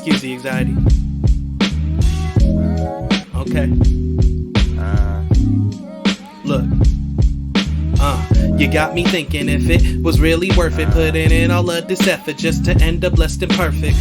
Excuse the anxiety. Okay. Look. You got me thinking if it was really worth it, putting in all of this effort just to end up less than perfect.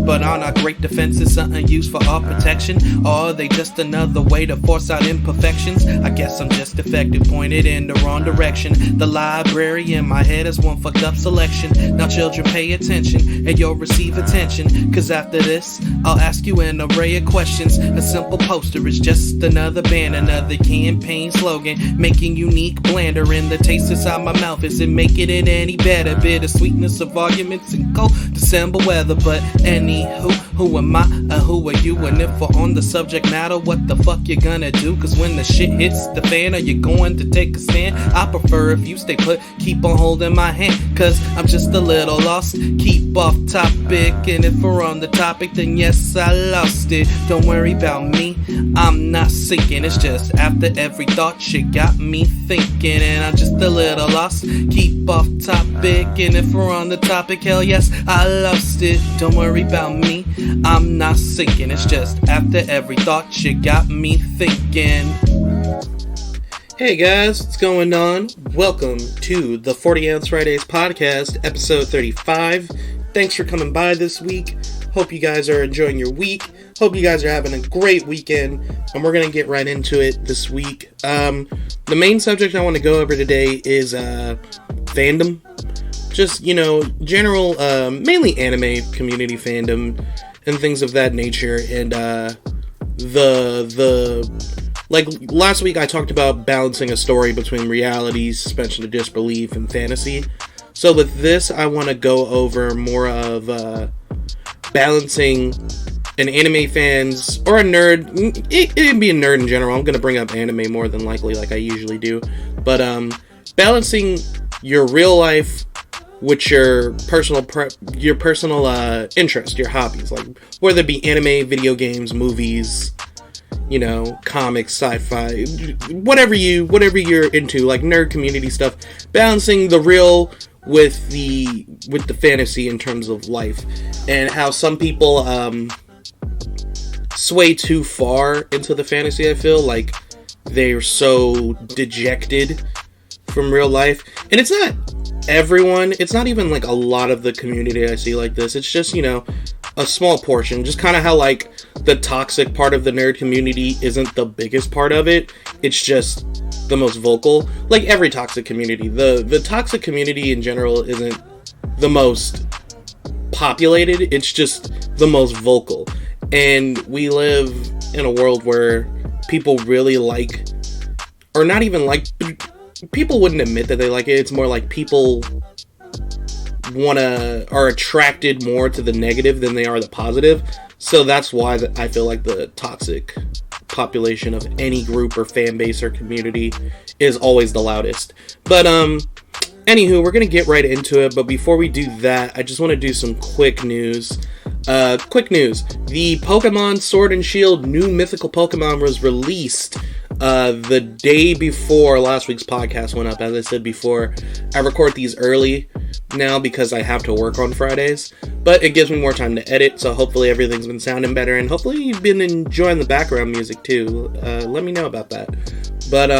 But are not great defenses something used for our protection? Or are they just another way to force out imperfections? I guess I'm just defective, pointed in the wrong direction. The library in my head is one fucked up selection. Now children pay attention and you'll receive attention, cause after this I'll ask you an array of questions. A simple poster is just another band, another campaign slogan, making unique blander in the taste inside my mouth. Is it making it any better? Bitter sweetness of arguments and cold December weather. But anywho, who am I and who are you? And if we're on the subject matter, what the fuck you gonna do? Cause when the shit hits the fan, are you going to take a stand? I prefer if you stay put, keep on holding my hand, cause I'm just a little lost. Keep off topic, and if we're on the topic, then yes, I lost it. Don't worry about me, I'm not sinking. It's just after every thought, shit got me thinking, and I'm just a little lost. Keep off topic, and if we're on the topic, hell yes, I lost it. Don't worry about me, I'm not sinking. It's just after every thought, shit got me thinking. Hey guys, what's going on? Welcome to the 40 Ounce Fridays podcast, episode 35. Thanks for coming by this week. Hope you guys are enjoying your week. Hope you guys are having a great weekend, and we're going to get right into it this week. The main subject I want to go over today is fandom. Just, general, mainly anime community fandom and things of that nature. And like last week I talked about balancing a story between reality, suspension of disbelief, and fantasy. So with this, I want to go over more of balancing an anime fan's, or a nerd, it can be a nerd in general. I'm going to bring up anime more than likely, like I usually do. But balancing your real life with your personal interest, your hobbies, like whether it be anime, video games, movies, comics, sci-fi, whatever you're into, like nerd community stuff. Balancing the real with the fantasy in terms of life, and how some people sway too far into the fantasy. I feel like they're so dejected from real life, and it's not everyone. It's not even like a lot of the community I see like this. It's just, a small portion. Just kind of how like the toxic part of the nerd community isn't the biggest part of it. It's just the most vocal. Like every toxic community. The toxic community in general isn't the most populated. It's just the most vocal. And we live in a world where people really like, or not even like, people wouldn't admit that they like it. It's more like people are attracted more to the negative than they are the positive. So that's why I feel like the toxic population of any group or fan base or community is always the loudest. But anywho, we're gonna get right into it. But before we do that, I just want to do some quick news. The Pokemon Sword and Shield new mythical Pokemon was released the day before last week's podcast went up. As I said before, I record these early now because I have to work on Fridays, but it gives me more time to edit, so hopefully everything's been sounding better, and hopefully you've been enjoying the background music too. Let me know about that. But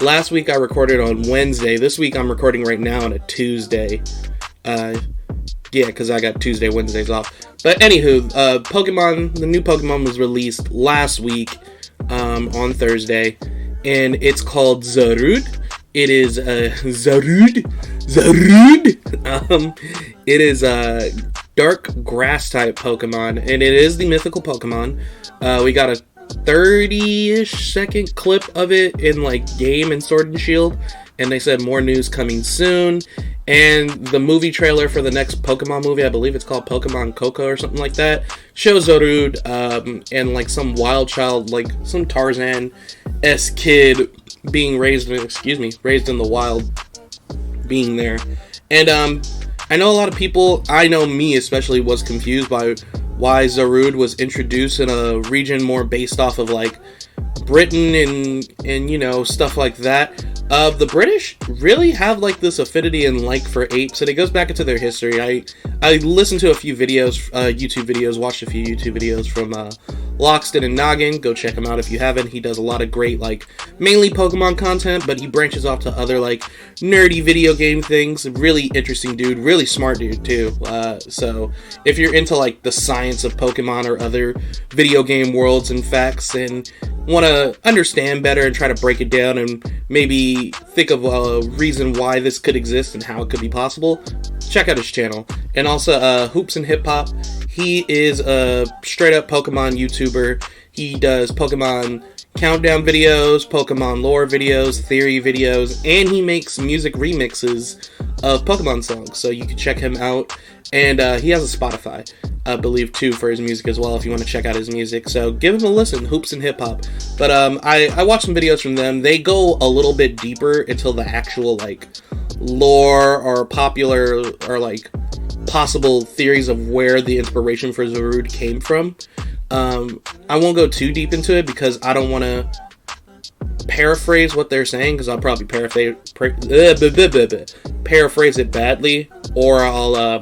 last week I recorded on Wednesday. This week I'm recording right now on a Tuesday. Yeah, because I got Tuesday, Wednesdays off. But anywho, the new Pokemon was released last week on Thursday, and it's called Zarude. It is Zarude. It is a dark grass type Pokemon, and it is the mythical Pokemon. We got a 30-ish second clip of it in like Game and Sword and Shield, and they said more news coming soon. And the movie trailer for the next Pokemon movie, I believe it's called Pokemon Coco or something like that, shows Zarude and like some wild child, like some Tarzan-esque kid being raised in the wild, being there. And I know a lot of people, I know me especially, was confused by why Zarude was introduced in a region more based off of like Britain and stuff like that. The British really have like this affinity and like for apes, and it goes back into their history. I listened to a few videos, YouTube videos, watched a few YouTube videos from Loxton and Noggin. Go check him out if you haven't. He does a lot of great, like, mainly Pokemon content, but he branches off to other, like, nerdy video game things. Really interesting dude, really smart dude, too. So, if you're into, like, the science of Pokemon or other video game worlds and facts, and want to understand better and try to break it down and maybe think of a reason why this could exist and how it could be possible, check out his channel. And also, Hoops and Hip Hop. He is a straight-up Pokemon YouTuber. He does Pokemon countdown videos, Pokemon lore videos, theory videos, and he makes music remixes of Pokemon songs. So you can check him out. And he has a Spotify, I believe, too, for his music as well, if you want to check out his music. So give him a listen, Hoops and Hip Hop. But I watched some videos from them. They go a little bit deeper into the actual, like, lore or popular or, like, possible theories of where the inspiration for Zarude came from. I won't go too deep into it because I don't want to paraphrase what they're saying, because I'll probably paraphrase it badly, or I'll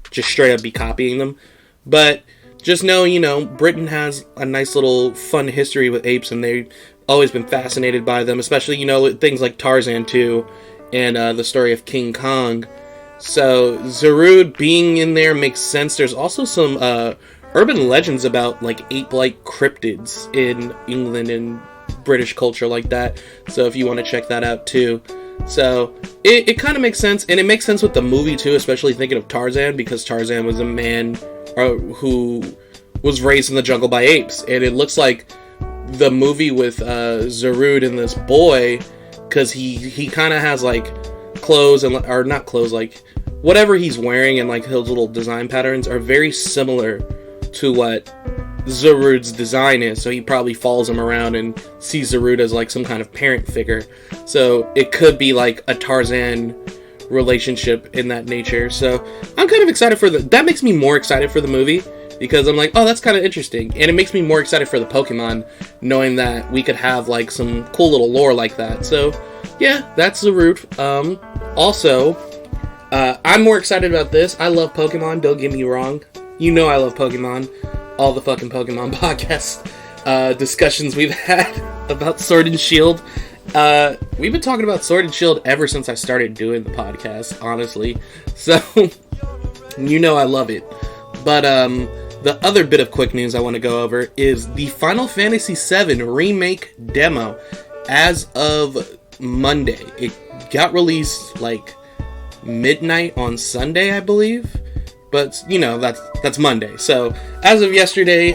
just straight up be copying them. But just know, you know, Britain has a nice little fun history with apes, and they've always been fascinated by them, especially, you know, things like Tarzan 2 and the story of King Kong. So Zarude being in there makes sense. There's also some urban legends about, like, ape-like cryptids in England and British culture like that. So if you want to check that out too. So it kind of makes sense, and it makes sense with the movie too, especially thinking of Tarzan, because Tarzan was a man who was raised in the jungle by apes, and it looks like the movie with Zarude and this boy, because he kind of has, like, clothes, and or not clothes, like whatever he's wearing and, like, his little design patterns are very similar to what Zarude's design is. So he probably follows him around and sees Zarude as, like, some kind of parent figure. So it could be like a Tarzan relationship in that nature. So I'm kind of excited for that makes me more excited for the movie, because I'm like, oh, that's kind of interesting, and it makes me more excited for the Pokemon, knowing that we could have, like, some cool little lore like that. So yeah, that's Zarude. Also, I'm more excited about this. I love Pokemon, don't get me wrong. You know I love Pokemon. All the fucking Pokemon podcast discussions we've had about Sword and Shield. We've been talking about Sword and Shield ever since I started doing the podcast, honestly. So, you know I love it. But the other bit of quick news I want to go over is the Final Fantasy VII Remake demo. As of Monday, it got released, like, midnight on Sunday, I believe. But, you know, that's Monday. So, as of yesterday,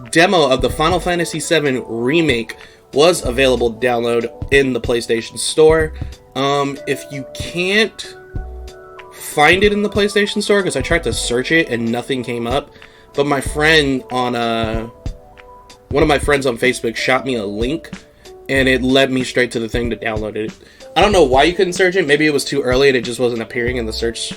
demo of the Final Fantasy VII Remake was available to download in the PlayStation Store. If you can't find it in the PlayStation Store, because I tried to search it and nothing came up, but my friend on, one of my friends on Facebook shot me a link, and it led me straight to the thing to download it. I don't know why you couldn't search it. Maybe it was too early and it just wasn't appearing in the search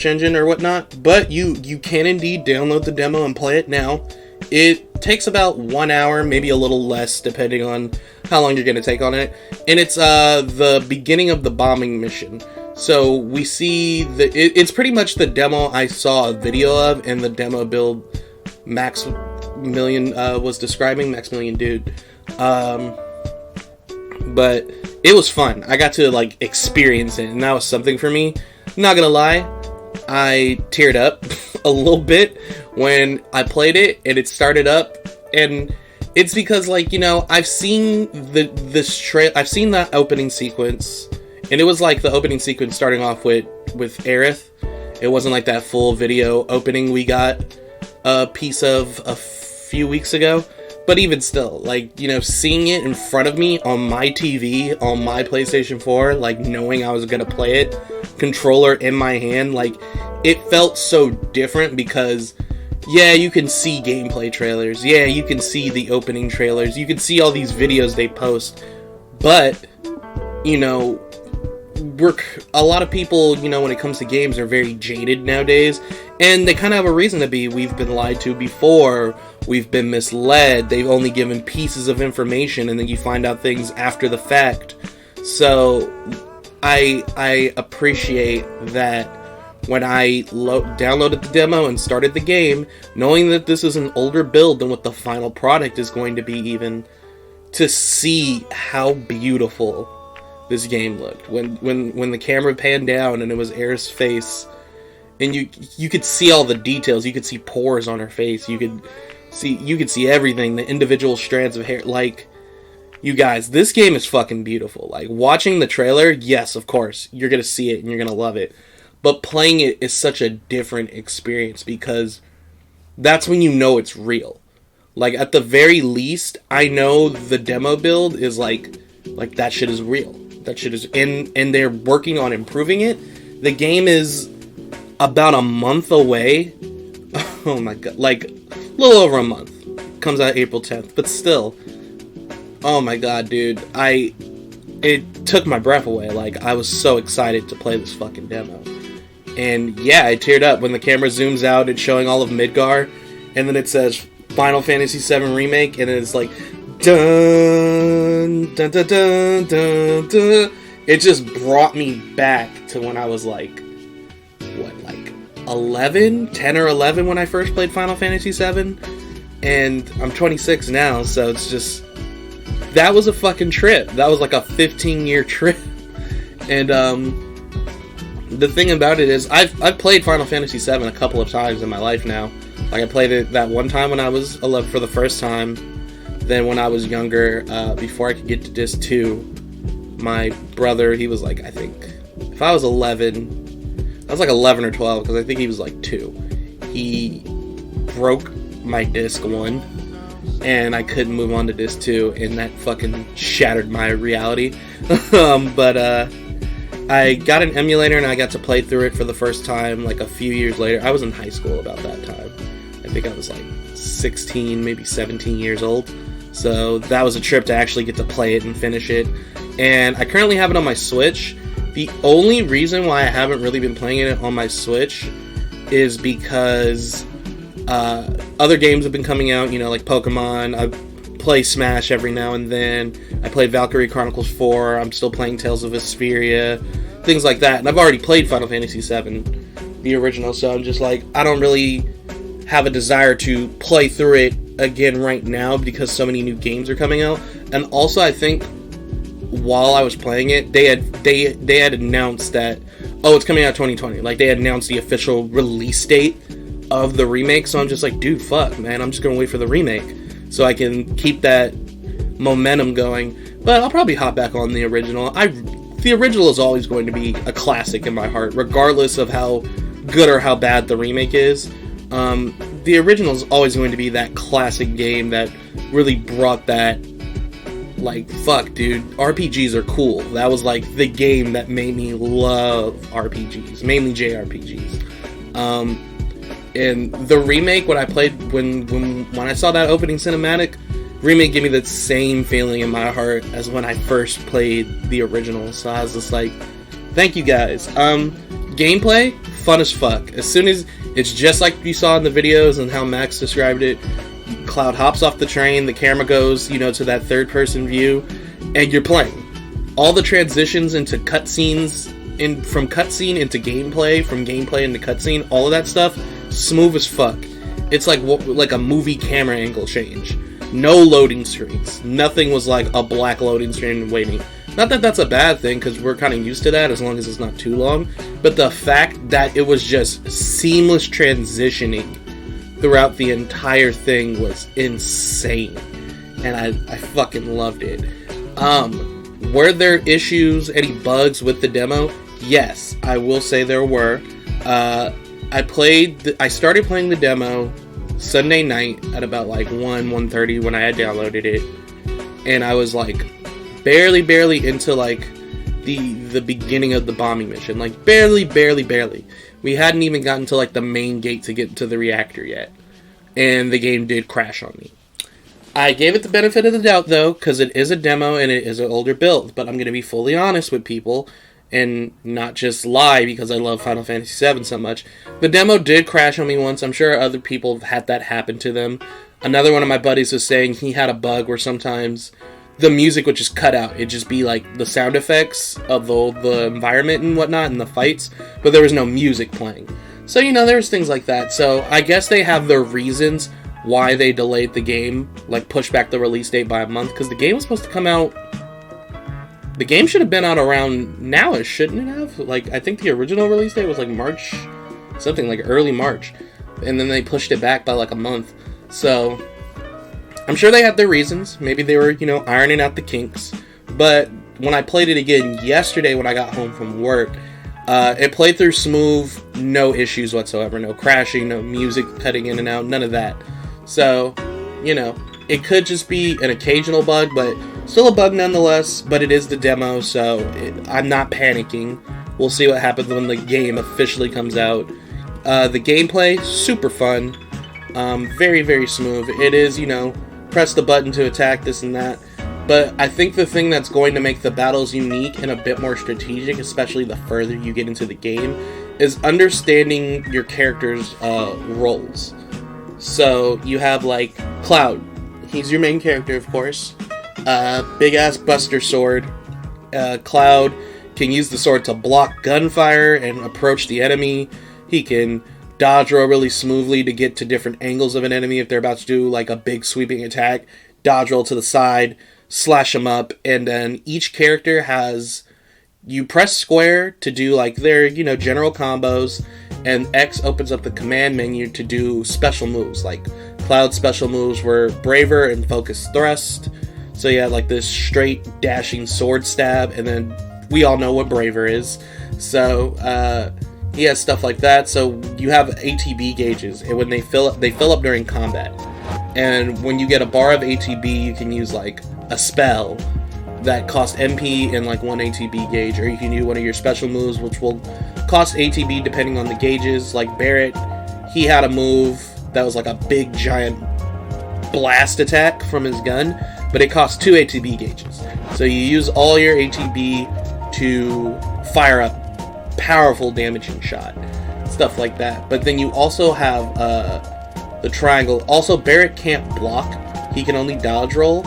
engine or whatnot, but you can indeed download the demo and play it now. It takes about 1 hour, maybe a little less, depending on how long you're going to take on it, and it's the beginning of the bombing mission. So we see it's pretty much the demo I saw a video of, and the demo build Maximilian was describing. Maximilian dude. But it was fun. I got to, like, experience it, and that was something for me. Not gonna lie, I teared up a little bit when I played it and it started up, and it's because, like, you know, I've seen I've seen that opening sequence, and it was like the opening sequence starting off with Aerith. It wasn't like that full video opening we got a piece of a few weeks ago. But even still, like, you know, seeing it in front of me on my TV, on my PlayStation 4, like, knowing I was gonna play it, controller in my hand, like, it felt so different because, yeah, you can see gameplay trailers, yeah, you can see the opening trailers, you can see all these videos they post, but, you know, a lot of people, you know, when it comes to games, are very jaded nowadays, and they kind of have a reason to be. We've been lied to before, we've been misled, they've only given pieces of information, and then you find out things after the fact. So I appreciate that when I downloaded the demo and started the game, knowing that this is an older build than what the final product is going to be, even to see how beautiful this game looked. When the camera panned down and it was Air's face, and you could see all the details. You could see pores on her face. You could see everything, the individual strands of hair. Like, you guys, this game is fucking beautiful. Like, watching the trailer, yes, of course, you're gonna see it and you're gonna love it. But playing it is such a different experience, because that's when you know it's real. Like, at the very least, I know the demo build is like that shit is real. That shit is, and they're working on improving it. The game is about a month away. Oh my god, like, a little over a month. Comes out April 10th, but still. Oh my god, dude. It took my breath away. Like, I was so excited to play this fucking demo. And yeah, I teared up when the camera zooms out. It's showing all of Midgar, and then it says Final Fantasy VII Remake, and it's like, dun, dun, dun, dun, dun, dun. It just brought me back to when I was like, what, like 10 or 11 when I first played Final Fantasy VII, and I'm 26 now, so it's just, that was a fucking trip. That was like a 15-year trip. And the thing about it is, I've played Final Fantasy VII a couple of times in my life now. Like, I played it that one time when I was 11 for the first time. Then when I was younger, before I could get to Disc 2, my brother, he was like, I think, if I was 11, I was like 11 or 12, because I think he was like 2. He broke my Disc 1, and I couldn't move on to Disc 2, and that fucking shattered my reality. But I got an emulator, and I got to play through it for the first time, like, a few years later. I was in high school about that time. I think I was like 16, maybe 17 years old. So that was a trip to actually get to play it and finish it. And I currently have it on my Switch. The only reason why I haven't really been playing it on my Switch is because other games have been coming out, you know, like Pokemon. I play Smash every now and then. I played Valkyrie Chronicles 4. I'm still playing Tales of Vesperia. Things like that. And I've already played Final Fantasy VII, the original, so I'm just like, I don't really have a desire to play through it again right now because so many new games are coming out. And also, I think while I was playing it, they had announced that, oh, it's coming out 2020. Like, they had announced the official release date of the remake. So I'm just like, dude, fuck, man, I'm just gonna wait for the remake so I can keep that momentum going. But I'll probably hop back on the original. The original is always going to be a classic in my heart, regardless of how good or how bad the remake is. The original is always going to be that classic game that really brought that, like, fuck, dude, RPGs are cool. That was, like, the game that made me love RPGs, mainly JRPGs. And the remake, when I played, when I saw that opening cinematic, remake gave me that same feeling in my heart as when I first played the original. So I was just like, thank you guys. Gameplay, fun as fuck. As soon as, it's just like you saw in the videos and how Max described it, Cloud hops off the train, the camera goes, you know, to that third person view, and you're playing. All the transitions into cutscenes, from cutscene into gameplay, from gameplay into cutscene, all of that stuff, smooth as fuck. It's like a movie camera angle change. No loading screens. Nothing was like a black loading screen waiting. Not that that's a bad thing, because we're kind of used to that as long as it's not too long. But the fact that it was just seamless transitioning throughout the entire thing was insane. And I fucking loved it. Were there issues, any bugs with the demo? Yes, I will say there were. I started playing the demo Sunday night at about like 1:30 when I had downloaded it. And I was like barely into like the beginning of the bombing mission. Like barely. We hadn't even gotten to like the main gate to get to the reactor yet. And the game did crash on me. I gave it the benefit of the doubt though, because it is a demo and it is an older build. But I'm going to be fully honest with people and not just lie because I love Final Fantasy VII so much. The demo did crash on me once. I'm sure other people have had that happen to them. Another one of my buddies was saying he had a bug where sometimes the music would just cut out. It'd just be like the sound effects of the environment and whatnot and the fights, but there was no music playing. So, you know, there's things like that. So I guess they have their reasons why they delayed the game, like pushed back the release date by a month, because the game was supposed to come out. The game should have been out around now-ish, shouldn't it have? Like, I think the original release date was like March, something like early March, and then they pushed it back by like a month. So I'm sure they had their reasons. Maybe they were, you know, ironing out the kinks. But when I played it again yesterday when I got home from work, it played through smooth, no issues whatsoever, no crashing, no music cutting in and out, none of that. So, you know, it could just be an occasional bug, but still a bug nonetheless, but it is the demo, so I'm not panicking. We'll see what happens when the game officially comes out. The gameplay, super fun, very, very smooth. It is, you know, press the button to attack, this and that. But I think the thing that's going to make the battles unique and a bit more strategic, especially the further you get into the game, is understanding your character's roles. So you have, like, Cloud. He's your main character, of course. Big-ass buster sword. Cloud can use the sword to block gunfire and approach the enemy. He can dodge roll really smoothly to get to different angles of an enemy if they're about to do, like, a big sweeping attack. Dodge roll to the side, slash them up, and then each character has... You press square to do, like, their, you know, general combos, and X opens up the command menu to do special moves. Like, Cloud's special moves were Braver and Focus Thrust. So you had, like, this straight dashing sword stab, and then we all know what Braver is. So, he has stuff like that. So you have ATB gauges, and when they fill up during combat. And when you get a bar of ATB, you can use, like, a spell that cost MP and like 1 ATB gauge, or you can do one of your special moves which will cost ATB depending on the gauges. Like Barrett, he had a move that was like a big giant blast attack from his gun, but it cost 2 ATB gauges. So you use all your ATB to fire up powerful damaging shot, stuff like that. But then you also have the triangle. Also, Barrett can't block, he can only dodge roll.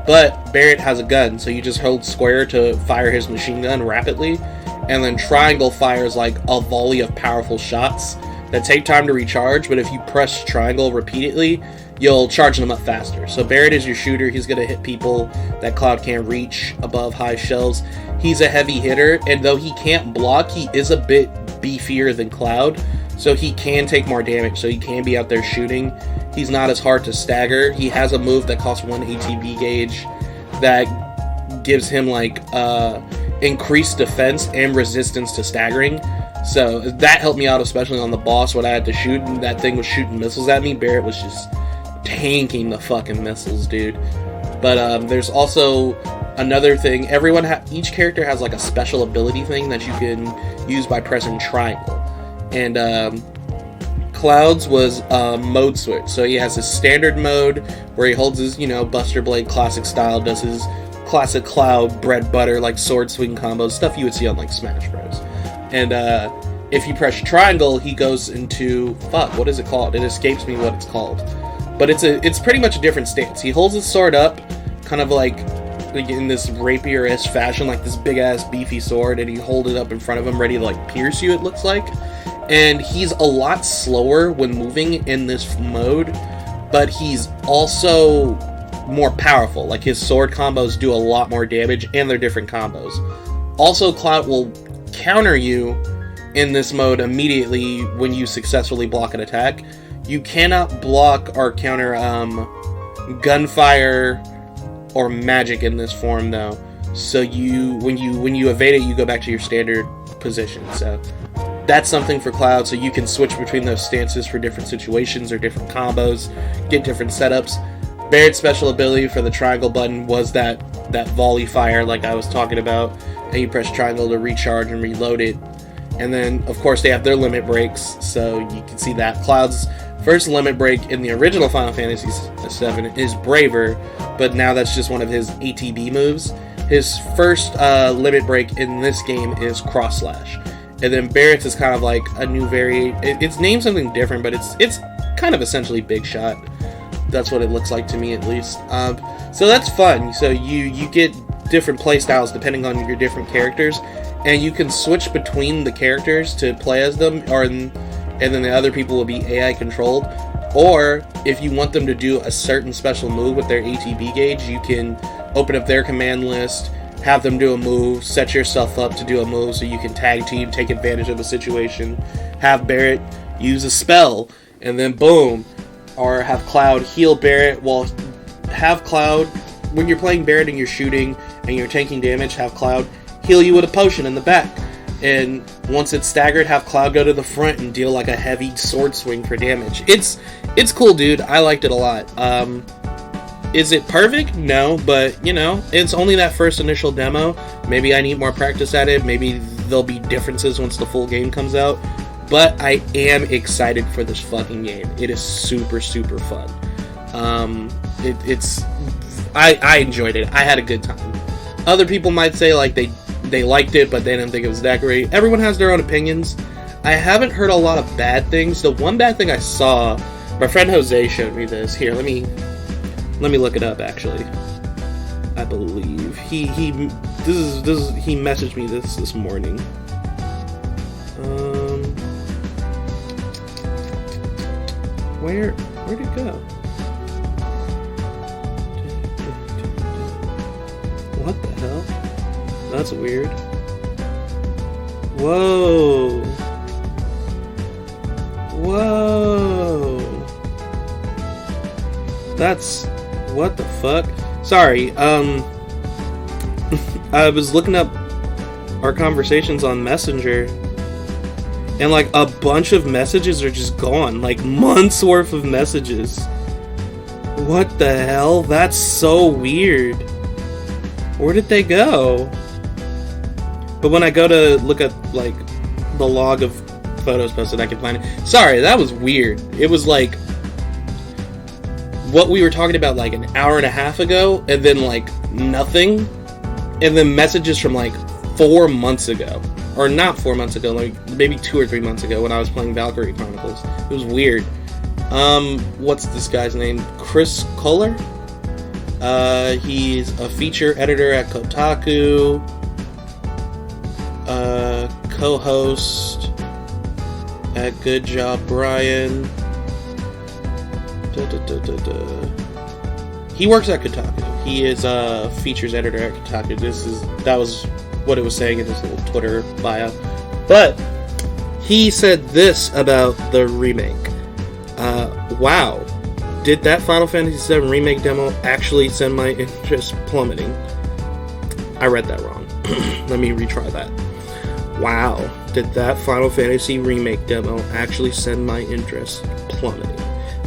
But Barrett has a gun, so you just hold square to fire his machine gun rapidly, and then triangle fires like a volley of powerful shots that take time to recharge, but if you press triangle repeatedly, you'll charge them up faster. So Barrett is your shooter, he's going to hit people that Cloud can't reach above high shelves. He's a heavy hitter, and though he can't block, he is a bit beefier than Cloud, so he can take more damage, so he can be out there shooting. He's not as hard to stagger. He has a move that costs 1 ATB gauge that gives him like increased defense and resistance to staggering. So that helped me out, especially on the boss when I had to shoot and that thing was shooting missiles at me. Barrett was just tanking the fucking missiles, dude. But there's also another thing. Each character has like a special ability thing that you can use by pressing triangle. And Cloud's was mode switch. So he has his standard mode where he holds his, you know, Buster Blade classic style, does his classic Cloud bread butter like sword swing combos, stuff you would see on like Smash Bros. And if you press triangle, he goes into what is it called? It escapes me what it's called. But it's pretty much a different stance. He holds his sword up, kind of like in this rapier-esque fashion, like this big ass beefy sword, and he hold it up in front of him, ready to like pierce you, it looks like. And he's a lot slower when moving in this mode, but he's also more powerful. Like his sword combos do a lot more damage, and they're different combos. Also, Cloud will counter you in this mode immediately when you successfully block an attack. You cannot block or counter gunfire or magic in this form though. So when you evade it, you go back to your standard position. So that's something for Cloud, so you can switch between those stances for different situations or different combos, get different setups. Barrett's special ability for the triangle button was that volley fire like I was talking about, and you press triangle to recharge and reload it. And then, of course, they have their limit breaks, so you can see that. Cloud's first limit break in the original Final Fantasy VII is Braver, but now that's just one of his ATB moves. His first limit break in this game is Cross Slash. And then Barrett's is kind of like a new variant. It's named something different, but it's kind of essentially Big Shot. That's what it looks like to me, at least. So that's fun. So you get different play styles depending on your different characters, and you can switch between the characters to play as them, and then the other people will be AI controlled. Or if you want them to do a certain special move with their ATB gauge, you can open up their command list, have them do a move, set yourself up to do a move so you can tag team, take advantage of a situation, have Barrett use a spell, and then boom. Or have Cloud heal Barrett, while have Cloud, when you're playing Barrett and you're shooting and you're taking damage, have Cloud heal you with a potion in the back. And once it's staggered, have Cloud go to the front and deal like a heavy sword swing for damage. It's cool, dude. I liked it a lot. Is it perfect? No, but, you know, it's only that first initial demo. Maybe I need more practice at it. Maybe there'll be differences once the full game comes out. But I am excited for this fucking game. It is super, super fun. I enjoyed it. I had a good time. Other people might say, like, they liked it, but they didn't think it was that great. Everyone has their own opinions. I haven't heard a lot of bad things. The one bad thing I saw, my friend Jose showed me this. Here, let me look it up, actually. I believe. He messaged me this morning. Where'd it go? What the hell? That's weird. Whoa. That's... what the fuck? Sorry, I was looking up our conversations on Messenger, and like a bunch of messages are just gone. Like months worth of messages. What the hell? That's so weird. Where did they go? But when I go to look at like the log of photos posted, I can find it. Sorry, that was weird. It was like what we were talking about like an hour and a half ago, and then like nothing, and then messages from like 4 months ago. Or not 4 months ago, like maybe 2 or 3 months ago when I was playing Valkyrie Chronicles. It was weird. What's this guy's name? Chris Kohler? He's a feature editor at Kotaku. Co-host at Good Job Brian. He works at Kotaku. He is a features editor at Kotaku. That was what it was saying in his little Twitter bio. But he said this about the remake. Wow. Did that Final Fantasy VII Remake demo actually send my interest plummeting? I read that wrong. Let me retry that. Wow. Did that Final Fantasy Remake demo actually send my interest plummeting?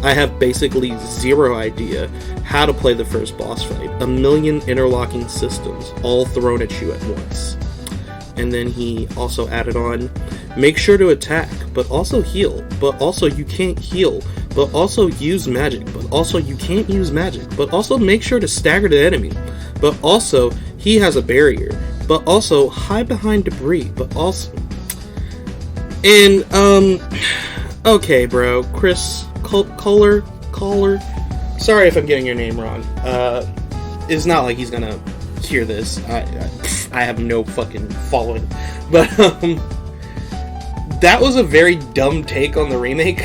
I have basically zero idea how to play the first boss fight. A million interlocking systems all thrown at you at once. And then he also added on, make sure to attack, but also heal, but also you can't heal, but also use magic, but also you can't use magic, but also make sure to stagger the enemy, but also he has a barrier, but also hide behind debris, but also... And, okay, bro, Chris Kohler, sorry if I'm getting your name wrong. It's not like he's gonna hear this. I have no fucking following. But, that was a very dumb take on the remake.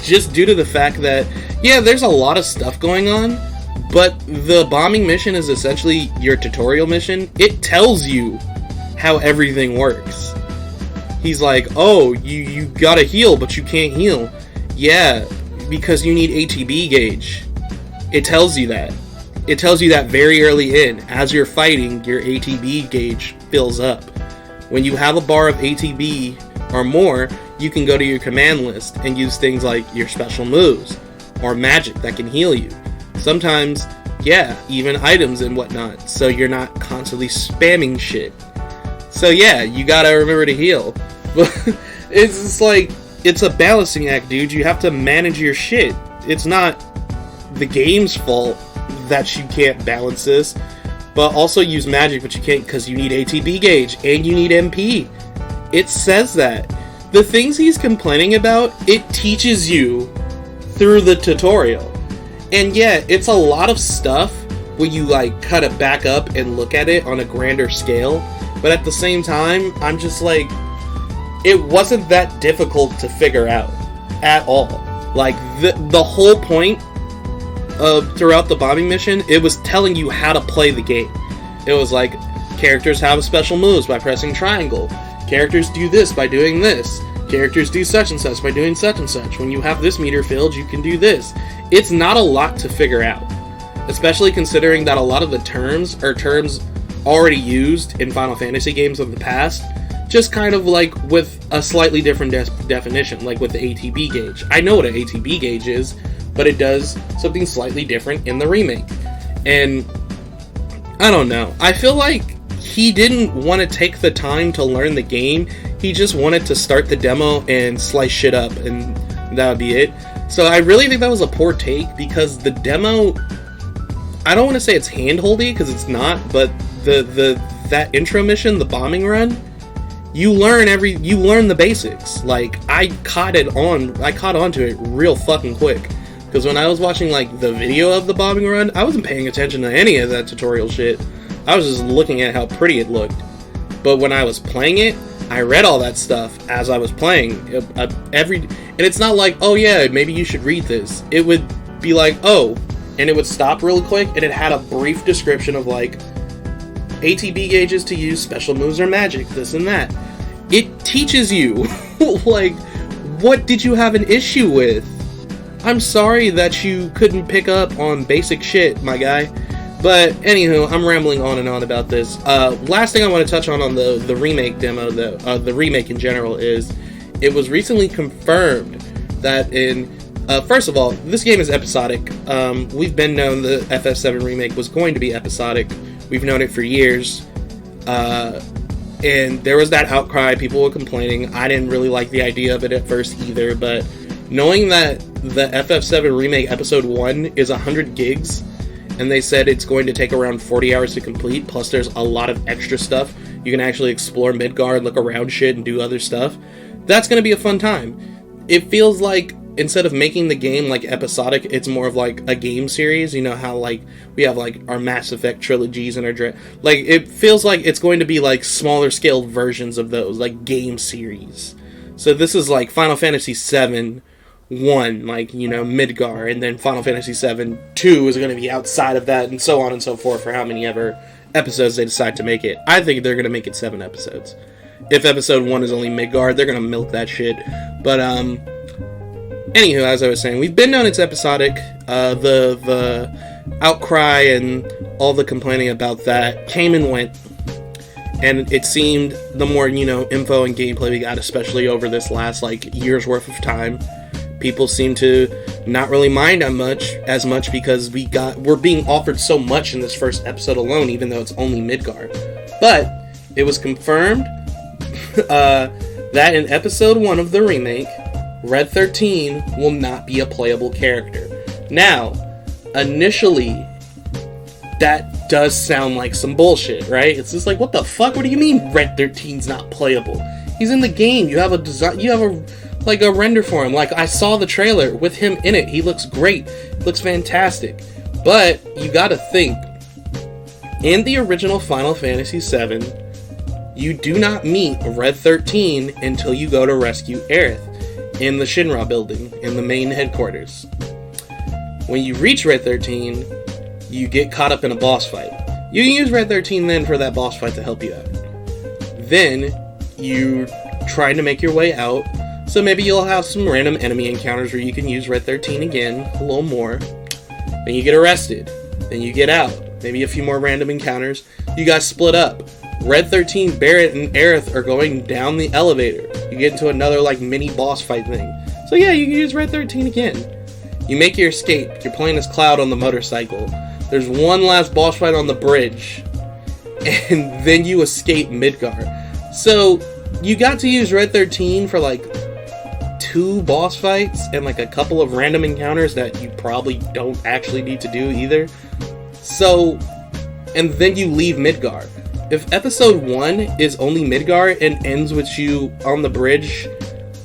Just due to the fact that, yeah, there's a lot of stuff going on, but the bombing mission is essentially your tutorial mission. It tells you how everything works. He's like, oh, you gotta heal, but you can't heal. Yeah, because you need ATB gauge. It tells you that. It tells you that very early in. As you're fighting, your ATB gauge fills up. When you have a bar of ATB or more, you can go to your command list and use things like your special moves or magic that can heal you. Sometimes, yeah, even items and whatnot, so you're not constantly spamming shit. So yeah, you gotta remember to heal. But it's just like, it's a balancing act, dude. You have to manage your shit. It's not the game's fault that you can't balance this, but also use magic, but you can't because you need ATB gauge and you need MP. It says that. The things he's complaining about, it teaches you through the tutorial. And yeah, it's a lot of stuff when you like cut it back up and look at it on a grander scale. But at the same time, I'm just like, it wasn't that difficult to figure out at all. Like, the whole point of throughout the bombing mission, it was telling you how to play the game. It was like, characters have special moves by pressing triangle. Characters do this by doing this. Characters do such and such by doing such and such. When you have this meter filled, you can do this. It's not a lot to figure out. Especially considering that a lot of the terms are terms already used in Final Fantasy games of the past, just kind of like with a slightly different definition, like with the ATB gauge. I know what an ATB gauge is, but it does something slightly different in the remake. And I don't know. I feel like he didn't want to take the time to learn the game. He just wanted to start the demo and slice shit up, and that would be it. So I really think that was a poor take, because the demo, I don't want to say it's hand-holdy, because it's not, but that intro mission, the bombing run, you learn the basics. Like, I caught on to it real fucking quick. Because when I was watching, like, the video of the bombing run, I wasn't paying attention to any of that tutorial shit. I was just looking at how pretty it looked. But when I was playing it, I read all that stuff as I was playing. And it's not like, oh yeah, maybe you should read this. It would be like, oh, and it would stop really quick, and it had a brief description of, like, ATB gauges to use, special moves or magic, this and that. It teaches you, like, what did you have an issue with? I'm sorry that you couldn't pick up on basic shit, my guy. But, anywho, I'm rambling on and on about this. Last thing I want to touch on the remake demo, though, the remake in general, is it was recently confirmed that first of all, this game is episodic. We've been known the FF7 remake was going to be episodic. We've known it for years. And there was that outcry, people were complaining. I didn't really like the idea of it at first either, but knowing that the FF7 remake episode 1 is 100 gigs, and they said it's going to take around 40 hours to complete, plus there's a lot of extra stuff. You can actually explore Midgard, look around shit, and do other stuff. That's going to be a fun time. It feels like, instead of making the game, like, episodic, it's more of, like, a game series. You know how, like, we have, like, our Mass Effect trilogies and our... Like, it feels like it's going to be, like, smaller scale versions of those, like, game series. So this is, like, Final Fantasy VII 1, like, you know, Midgar, and then Final Fantasy VII 2 is going to be outside of that, and so on and so forth for how many ever episodes they decide to make it. I think they're going to make it 7 episodes. If episode 1 is only Midgar, they're going to milk that shit. But, anywho, as I was saying, we've been known it's episodic. The outcry and all the complaining about that came and went. And it seemed the more, you know, info and gameplay we got, especially over this last, like, year's worth of time, people seem to not really mind as much because we're being offered so much in this first episode alone, even though it's only Midgar. But it was confirmed that in episode 1 of the remake, RedXIII will not be a playable character. Now, initially, that does sound like some bullshit, right? It's just like, what the fuck? What do you mean RedXIII's not playable? He's in the game. You have a design. You have a render for him. Like, I saw the trailer with him in it. He looks great. Looks fantastic. But you got to think, in the original Final Fantasy VII, you do not meet RedXIII until you go to rescue Aerith in the Shinra building, in the main headquarters. When you reach RedXIII, you get caught up in a boss fight. You can use RedXIII then for that boss fight to help you out. Then, you try to make your way out, so maybe you'll have some random enemy encounters where you can use RedXIII again, a little more. Then you get arrested. Then you get out. Maybe a few more random encounters. You guys split up. RedXIII, Barret, and Aerith are going down the elevator. You get into another, like, mini boss fight thing. So yeah, you can use RedXIII again. You make your escape. You're playing as Cloud on the motorcycle. There's one last boss fight on the bridge. And then you escape Midgar. So, you got to use RedXIII for, like, 2 boss fights and, like, a couple of random encounters that you probably don't actually need to do either. So, and then you leave Midgar. If episode 1 is only Midgar and ends with you on the bridge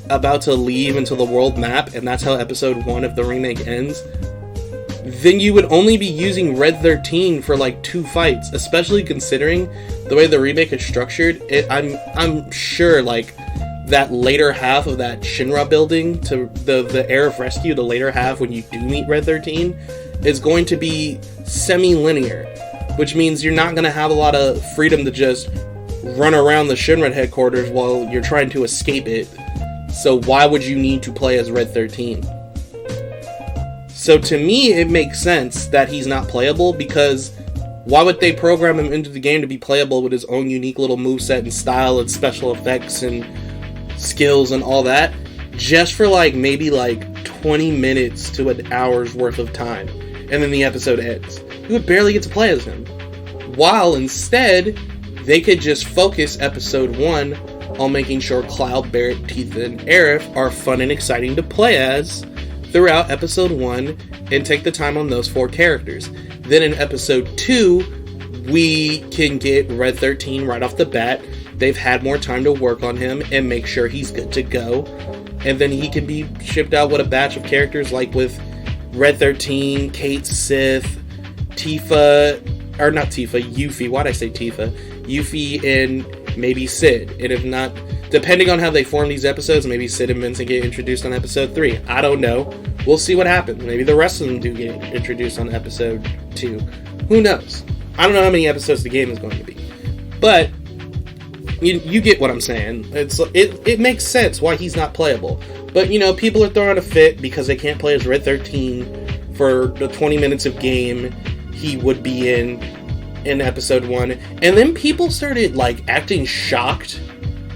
about to leave into the world map, and that's how episode 1 of the remake ends, then you would only be using RedXIII for like 2 fights, especially considering the way the remake is structured. I'm sure like that later half of that Shinra building to the Air of Rescue, the later half when you do meet RedXIII, is going to be semi-linear, which means you're not going to have a lot of freedom to just run around the Shinra headquarters while you're trying to escape it. So why would you need to play as RedXIII? So to me, it makes sense that he's not playable, because why would they program him into the game to be playable with his own unique little moveset and style and special effects and skills and all that, just for like maybe like 20 minutes to an hour's worth of time, and then the episode ends? You would barely get to play as him. While instead, they could just focus episode 1 on making sure Cloud, Barret, Tifa, and Aerith are fun and exciting to play as throughout episode 1, and take the time on those 4 characters. Then in episode 2, we can get RedXIII right off the bat. They've had more time to work on him and make sure he's good to go. And then he can be shipped out with a batch of characters, like with RedXIII, Kate Sith, Tifa, or not Tifa, Yuffie. Why'd I say Tifa? Yuffie and maybe Sid. And if not, depending on how they form these episodes, maybe Sid and Vincent get introduced on episode 3. I don't know. We'll see what happens. Maybe the rest of them do get introduced on episode 2. Who knows? I don't know how many episodes the game is going to be. But you get what I'm saying. It makes sense why he's not playable. But, you know, people are throwing a fit because they can't play as RedXIII for the 20 minutes of game he would be in episode 1. And then people started, like, acting shocked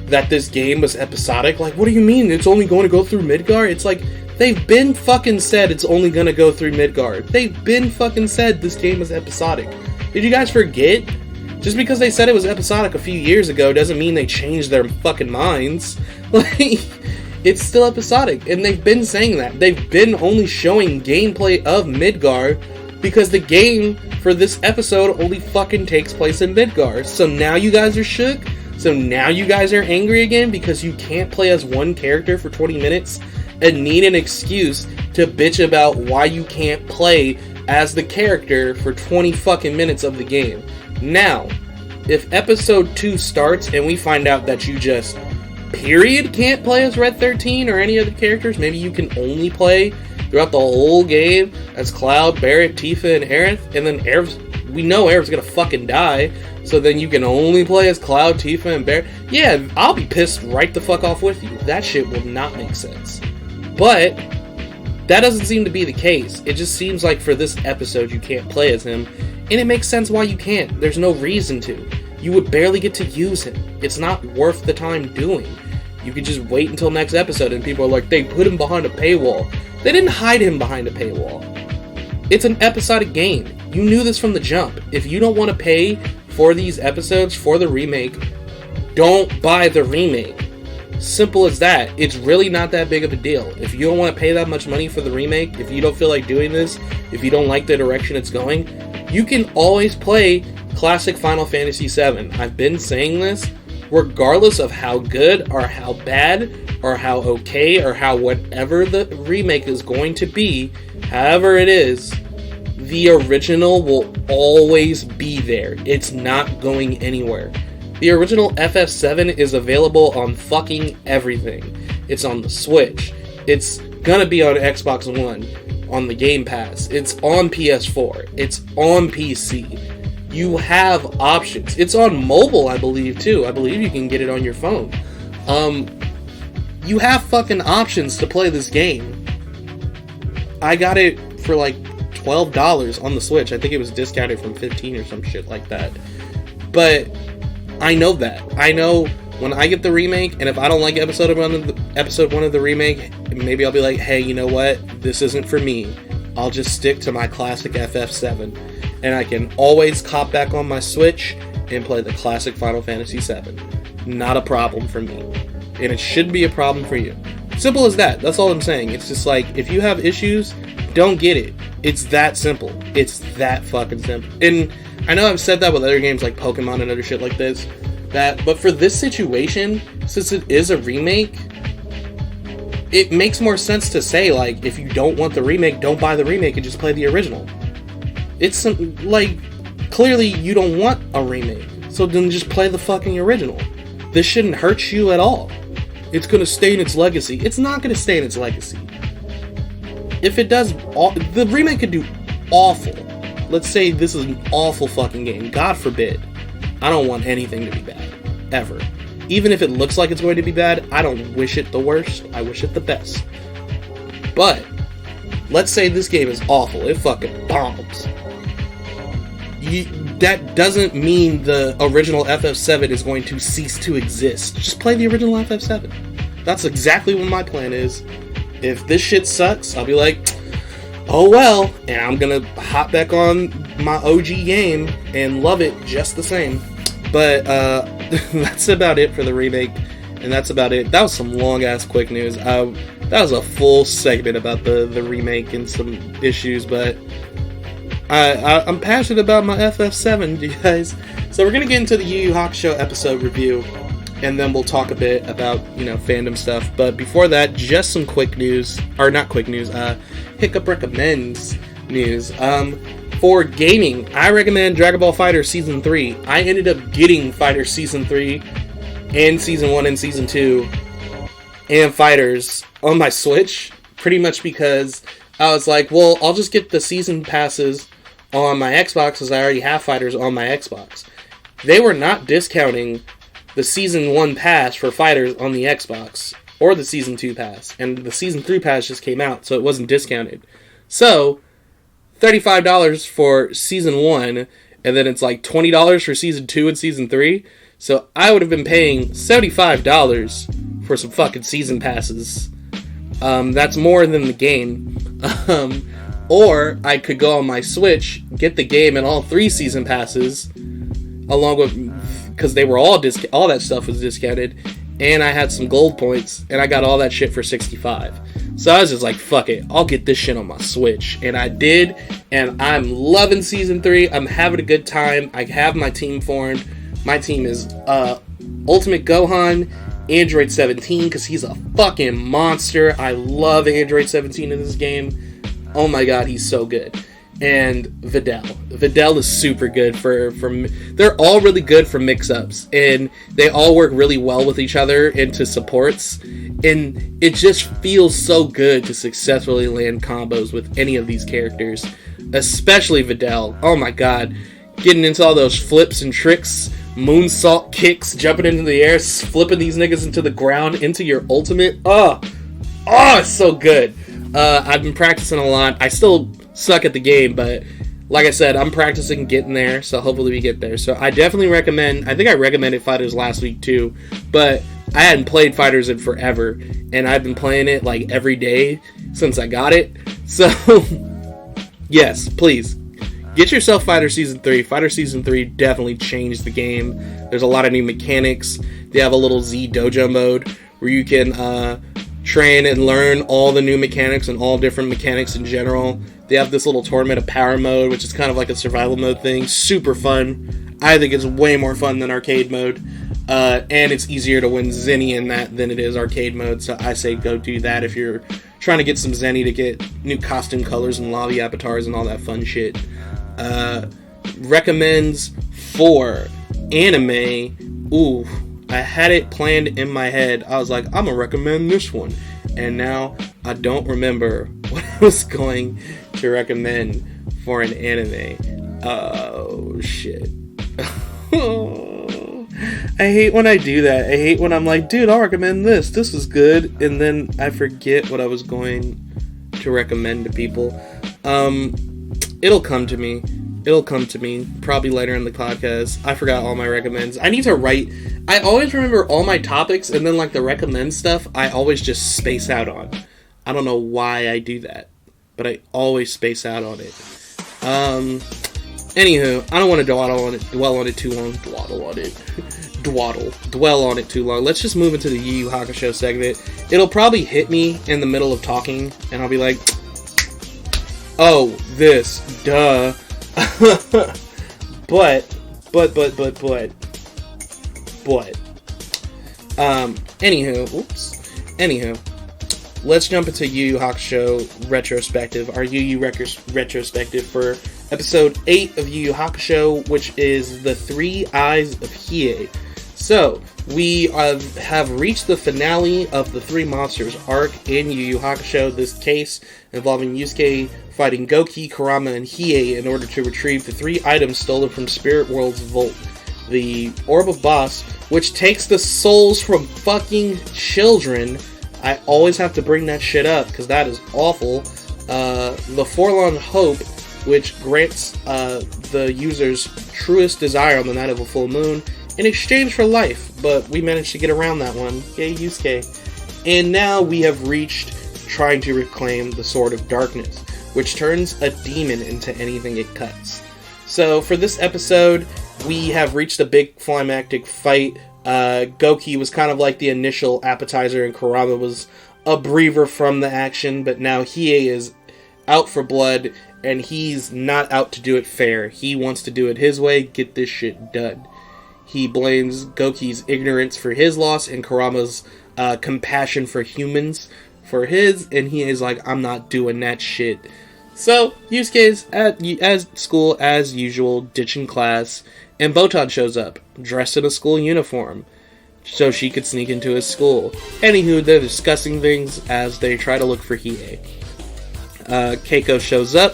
that this game was episodic. Like, what do you mean? It's only going to go through Midgar? It's like, they've been fucking said it's only going to go through Midgar. They've been fucking said this game is episodic. Did you guys forget? Just because they said it was episodic a few years ago doesn't mean they changed their fucking minds. Like, it's still episodic, and they've been saying that. They've been only showing gameplay of Midgar because the game for this episode only fucking takes place in Midgar. So now you guys are shook? So now you guys are angry again because you can't play as one character for 20 minutes and need an excuse to bitch about why you can't play as the character for 20 fucking minutes of the game. Now, if episode 2 starts and we find out that you just period can't play as RedXIII or any other characters, maybe you can only play throughout the whole game as Cloud, Barret, Tifa, and Aerith, and then Aerith, we know Aerith's gonna fucking die, so then you can only play as Cloud, Tifa, and Barret. Yeah, I'll be pissed right the fuck off with you. That shit will not make sense. But that doesn't seem to be the case. It just seems like for this episode you can't play as him, and it makes sense why you can't. There's no reason to. You would barely get to use him. It's not worth the time doing. You could just wait until next episode, and people are like, they put him behind a paywall. They didn't hide him behind a paywall. It's an episodic game. You knew this from the jump. If you don't want to pay for these episodes for the remake, don't buy the remake. Simple as that. It's really not that big of a deal. If you don't want to pay that much money for the remake, if you don't feel like doing this, if you don't like the direction it's going, you can always play classic Final Fantasy VII. I've been saying this, regardless of how good or how bad or how okay or how whatever the remake is going to be, however it is, the original will always be there. It's not going anywhere. The original FF7 is available on fucking everything. It's on the Switch. It's gonna be on Xbox One, on the Game Pass. It's on PS4. It's on PC. You have options. It's on mobile, I believe, too. I believe you can get it on your phone. You have fucking options to play this game. I got it for like $12 on the Switch. I think it was discounted from $15 or some shit like that. But I know that. I know when I get the remake, and if I don't like episode 1 of the remake, maybe I'll be like, hey, you know what? This isn't for me. I'll just stick to my classic FF7. And I can always cop back on my Switch and play the classic Final Fantasy VII. Not a problem for me. And it shouldn't be a problem for you. Simple as that. That's all I'm saying. It's just like, if you have issues, don't get it. It's that simple. It's that fucking simple. And I know I've said that with other games like Pokemon and other shit like this, but for this situation, since it is a remake, it makes more sense to say, like, if you don't want the remake, don't buy the remake and just play the original. It's like, clearly you don't want a remake, so then just play the fucking original. This shouldn't hurt you at all. It's gonna stain its legacy. It's not gonna stain its legacy. If it does, the remake could do awful. Let's say this is an awful fucking game. God forbid. I don't want anything to be bad. Ever. Even if it looks like it's going to be bad, I don't wish it the worst. I wish it the best. But, let's say this game is awful. It fucking bombs. That doesn't mean the original FF7 is going to cease to exist. Just play the original FF7. That's exactly what my plan is. If this shit sucks, I'll be like, oh well, and I'm gonna hop back on my OG game and love it just the same. But that's about it for the remake, and that's about it. That was some long-ass quick news. That was a full segment about the remake and some issues, but I'm passionate about my FF7, you guys. So we're gonna get into the Yu Yu Hakusho episode review, and then we'll talk a bit about, fandom stuff. But before that, just some quick news, or not quick news, HiK-Upp Recommends news. For gaming, I recommend Dragon Ball FighterZ Season 3. I ended up getting FighterZ Season 3 and Season 1 and Season 2 and FighterZ on my Switch, pretty much because I was like, well, I'll just get the Season Passes on my Xbox because I already have FighterZ on my Xbox. They were not discounting the Season 1 Pass for FighterZ on the Xbox, or the Season 2 Pass, and the Season 3 Pass just came out, so it wasn't discounted. So, $35 for Season 1, and then it's like $20 for Season 2 and Season 3. So I would have been paying $75 for some fucking Season Passes. That's more than the game. Or I could go on my Switch, get the game and all 3 Season Passes, along with, because they were all that stuff was discounted, and I had some gold points, and I got all that shit for $65. So I was just like, fuck it, I'll get this shit on my Switch. And I did, and I'm loving Season 3. I'm having a good time. I have my team formed. My team is Ultimate Gohan, Android 17, because he's a fucking monster. I love Android 17 in this game. Oh my god, he's so good. And Videl. Videl is super good for they're all really good for mix-ups, and they all work really well with each other into supports, and it just feels so good to successfully land combos with any of these characters, especially Videl. Oh my god, getting into all those flips and tricks, moonsault kicks, jumping into the air, flipping these niggas into the ground, into your ultimate. Oh, it's so good. I've been practicing a lot. I still suck at the game, but like I said, I'm practicing getting there, so hopefully we get there. So I definitely recommend, I think I recommended FighterZ last week too, but I hadn't played FighterZ in forever, and I've been playing it like every day since I got it. So yes, please get yourself FighterZ Season 3. FighterZ Season 3 definitely changed the game. There's a lot of new mechanics. They have a little Z dojo mode where you can train and learn all the new mechanics and all different mechanics in general. They have this little tournament of power mode, which is kind of like a survival mode thing. Super fun. I think it's way more fun than arcade mode. And it's easier to win Zenny in that than it is arcade mode. So I say go do that if you're trying to get some Zenny to get new costume colors and lobby avatars and all that fun shit. Recommends for anime. Ooh, I had it planned in my head. I was like, I'm gonna recommend this one. And now I don't remember what I was going to recommend for an anime. Oh, shit. I hate when I do that. I hate when I'm like, dude, I'll recommend this. This is good. And then I forget what I was going to recommend to people. It'll come to me. It'll come to me probably later in the podcast. I forgot all my recommends. I need to write. I always remember all my topics, and then like the recommend stuff, I always just space out on. I don't know why I do that, but I always space out on it. Anywho, I don't want to dwell on it too long. Dwell on it too long. Let's just move into the Yu Yu Hakusho segment. It'll probably hit me in the middle of talking, and I'll be like, oh, this, duh. But. Anywho, let's jump into Yu Yu Hakusho Retrospective, our Yu Yu Retrospective for episode 8 of Yu Yu Hakusho, which is The Three Eyes of Hiei. So, we have reached the finale of the Three Monsters arc in Yu Yu Hakusho, this case involving Yusuke fighting Goki, Kurama, and Hiei in order to retrieve the 3 items stolen from Spirit World's vault. The Orb of Boss, which takes the souls from fucking children. I always have to bring that shit up, because that is awful. The Forlorn Hope, which grants the user's truest desire on the night of a full moon, in exchange for life, but we managed to get around that one. Yay, Yusuke. And now we have reached trying to reclaim the Sword of Darkness, which turns a demon into anything it cuts. So for this episode, we have reached a big climactic fight. Goki was kind of like the initial appetizer, and Kurama was a breather from the action, but now Hiei is out for blood, and he's not out to do it fair. He wants to do it his way, get this shit done. He blames Goki's ignorance for his loss and Kurama's compassion for humans for his, and he is like, I'm not doing that shit. So, Yusuke's at school as usual, ditching class, and Botan shows up, dressed in a school uniform, so she could sneak into his school. Anywho, they're discussing things as they try to look for Hiei. Keiko shows up,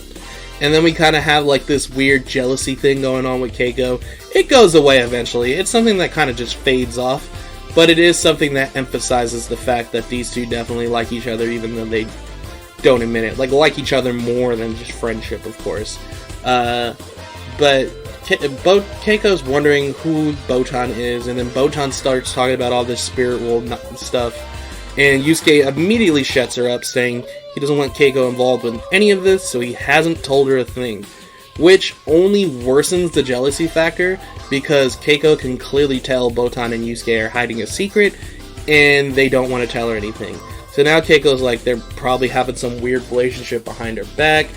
and then we kind of have like this weird jealousy thing going on with Keiko. It goes away eventually. It's something that kind of just fades off, but it is something that emphasizes the fact that these two definitely like each other, even though they don't admit it. Like each other more than just friendship, of course. But Keiko's wondering who Botan is, and then Botan starts talking about all this spirit world stuff, and Yusuke immediately shuts her up, saying he doesn't want Keiko involved with any of this, so he hasn't told her a thing. Which only worsens the jealousy factor, because Keiko can clearly tell Botan and Yusuke are hiding a secret, and they don't want to tell her anything. So now Keiko's like, they're probably having some weird relationship behind her back.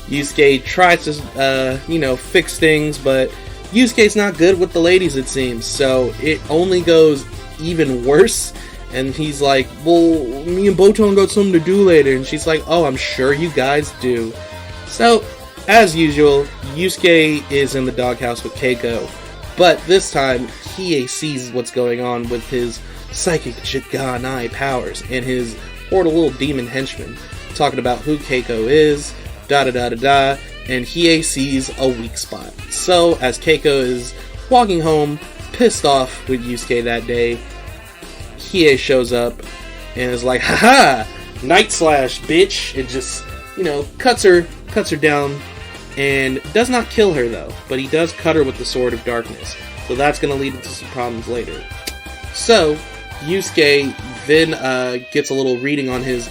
Yusuke tries to, fix things, but Yusuke's not good with the ladies, it seems, so it only goes even worse. And he's like, well, me and Botan got something to do later. And she's like, oh, I'm sure you guys do. So, as usual, Yusuke is in the doghouse with Keiko. But this time, Hiei sees what's going on with his psychic Jiganai powers and his horrible little demon henchman, talking about who Keiko is, da-da-da-da-da, and Hiei sees a weak spot. So, as Keiko is walking home, pissed off with Yusuke that day, Hiei shows up and is like, haha, Night Slash, bitch. It just, cuts her down, and does not kill her though, but he does cut her with the Sword of Darkness. So that's going to lead into some problems later. So, Yusuke then gets a little reading on his,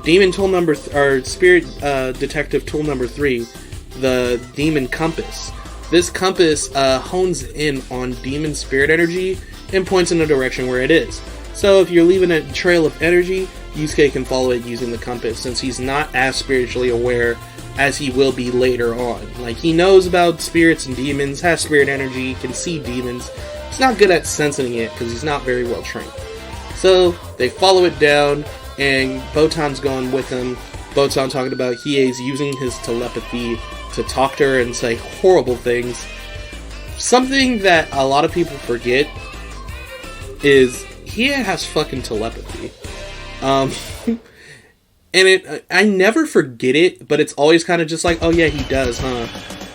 Demon Tool Spirit Detective Tool number 3, the Demon Compass. This compass hones in on demon spirit energy and points in a direction where it is. So if you're leaving a trail of energy, Yusuke can follow it using the compass, since he's not as spiritually aware as he will be later on. Like, he knows about spirits and demons, has spirit energy, can see demons. He's not good at sensing it because he's not very well trained. So they follow it down, and Botan's going with him. Botan talking about Hiei's using his telepathy to talk to her and say horrible things. Something that a lot of people forget is Hiei has fucking telepathy. And I never forget it, but it's always kind of just like, oh yeah, he does, huh?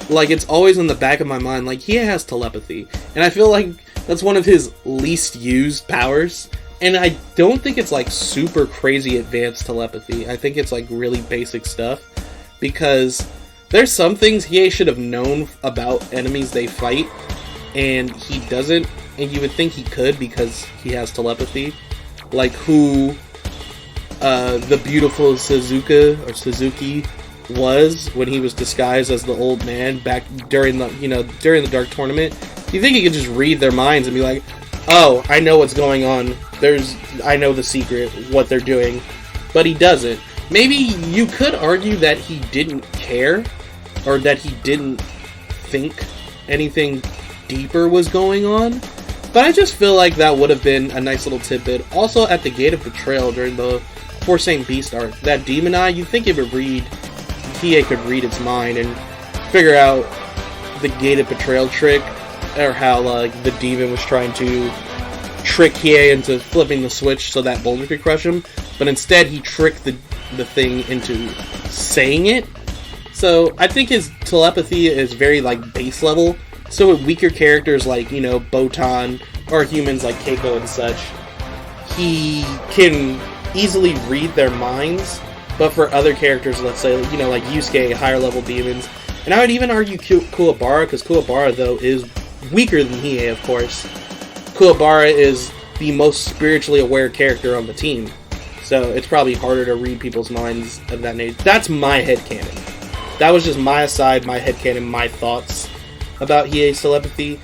Like, it's always in the back of my mind, like, Hiei has telepathy. And I feel like that's one of his least used powers. And I don't think it's like super crazy advanced telepathy. I think it's like really basic stuff. Because there's some things Hiei should have known about enemies they fight, and he doesn't. And you would think he could because he has telepathy. Like who the beautiful Suzuki was when he was disguised as the old man back during the Dark Tournament. You think he could just read their minds and be like, oh, I know what's going on. I know the secret, what they're doing. But he doesn't. Maybe you could argue that he didn't care, or that he didn't think anything deeper was going on. But I just feel like that would have been a nice little tidbit. Also, at the Gate of Betrayal during the for Saint Beast arc. That demon eye, you think it would read, Hiei could read its mind and figure out the gated betrayal trick, or how like the demon was trying to trick Hiei into flipping the switch so that boulder could crush him, but instead he tricked the thing into saying it. So I think his telepathy is very like base level. So with weaker characters like, you know, Botan, or humans like Keiko and such, he can easily read their minds. But for other characters, let's say, you know, like Yusuke, higher level demons, and I would even argue Kuwabara, because Kuwabara, though, is weaker than Hiei, of course. Kuwabara is the most spiritually aware character on the team. So it's probably harder to read people's minds of that nature. That's my headcanon. That was just my aside, my headcanon, my thoughts about Hiei's telepathy.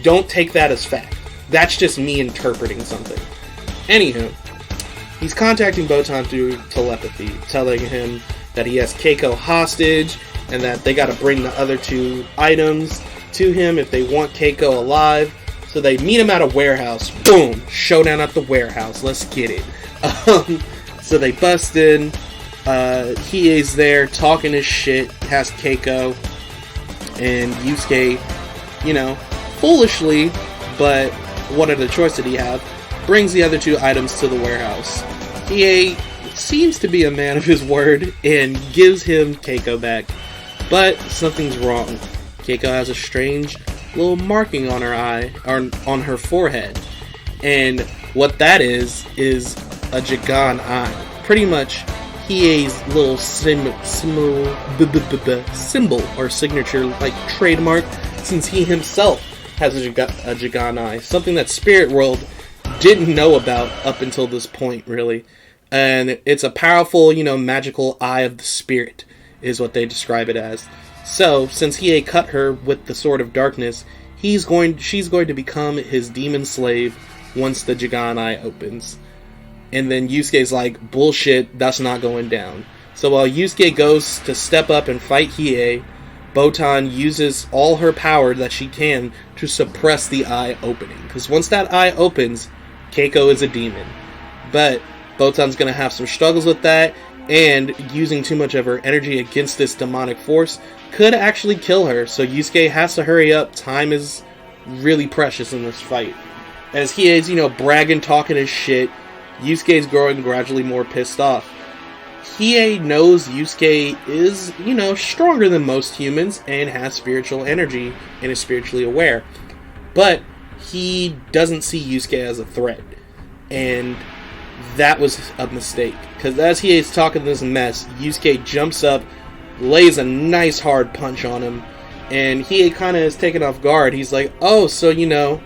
Don't take that as fact. That's just me interpreting something. Anywho, he's contacting Botan through telepathy, telling him that he has Keiko hostage, and that they gotta bring the other 2 items to him if they want Keiko alive. So they meet him at a warehouse. Boom! Showdown at the warehouse. Let's get it. So they bust in. Hiei's there talking his shit, has Keiko, and Yusuke, you know, foolishly, but what other choice did he have? Brings the other 2 items to the warehouse. Hiei seems to be a man of his word and gives him Keiko back. But something's wrong. Keiko has a strange little marking on her eye, or on her forehead. And what that is a Jigan eye. Pretty much Hiei's little symbol or signature, like trademark, since he himself has a Jigan eye. Something that Spirit World didn't know about up until this point, really. And it's a powerful, you know, magical eye of the spirit, is what they describe it as. So, since Hiei cut her with the Sword of Darkness, she's going to become his demon slave once the Jigan eye opens. And then Yusuke's like, bullshit, that's not going down. So while Yusuke goes to step up and fight Hiei, Botan uses all her power that she can to suppress the eye opening. Because once that eye opens, Keiko is a demon. But Botan's going to have some struggles with that, and using too much of her energy against this demonic force could actually kill her. So Yusuke has to hurry up. Time is really precious in this fight. As Hiei's, you know, bragging, talking his shit, Yusuke's growing gradually more pissed off. Hiei knows Yusuke is, you know, stronger than most humans and has spiritual energy and is spiritually aware. But he doesn't see Yusuke as a threat. And that was a mistake. Because as Hiei's talking this mess, Yusuke jumps up, lays a nice hard punch on him, and Hiei kind of is taken off guard. He's like, oh, so, you know,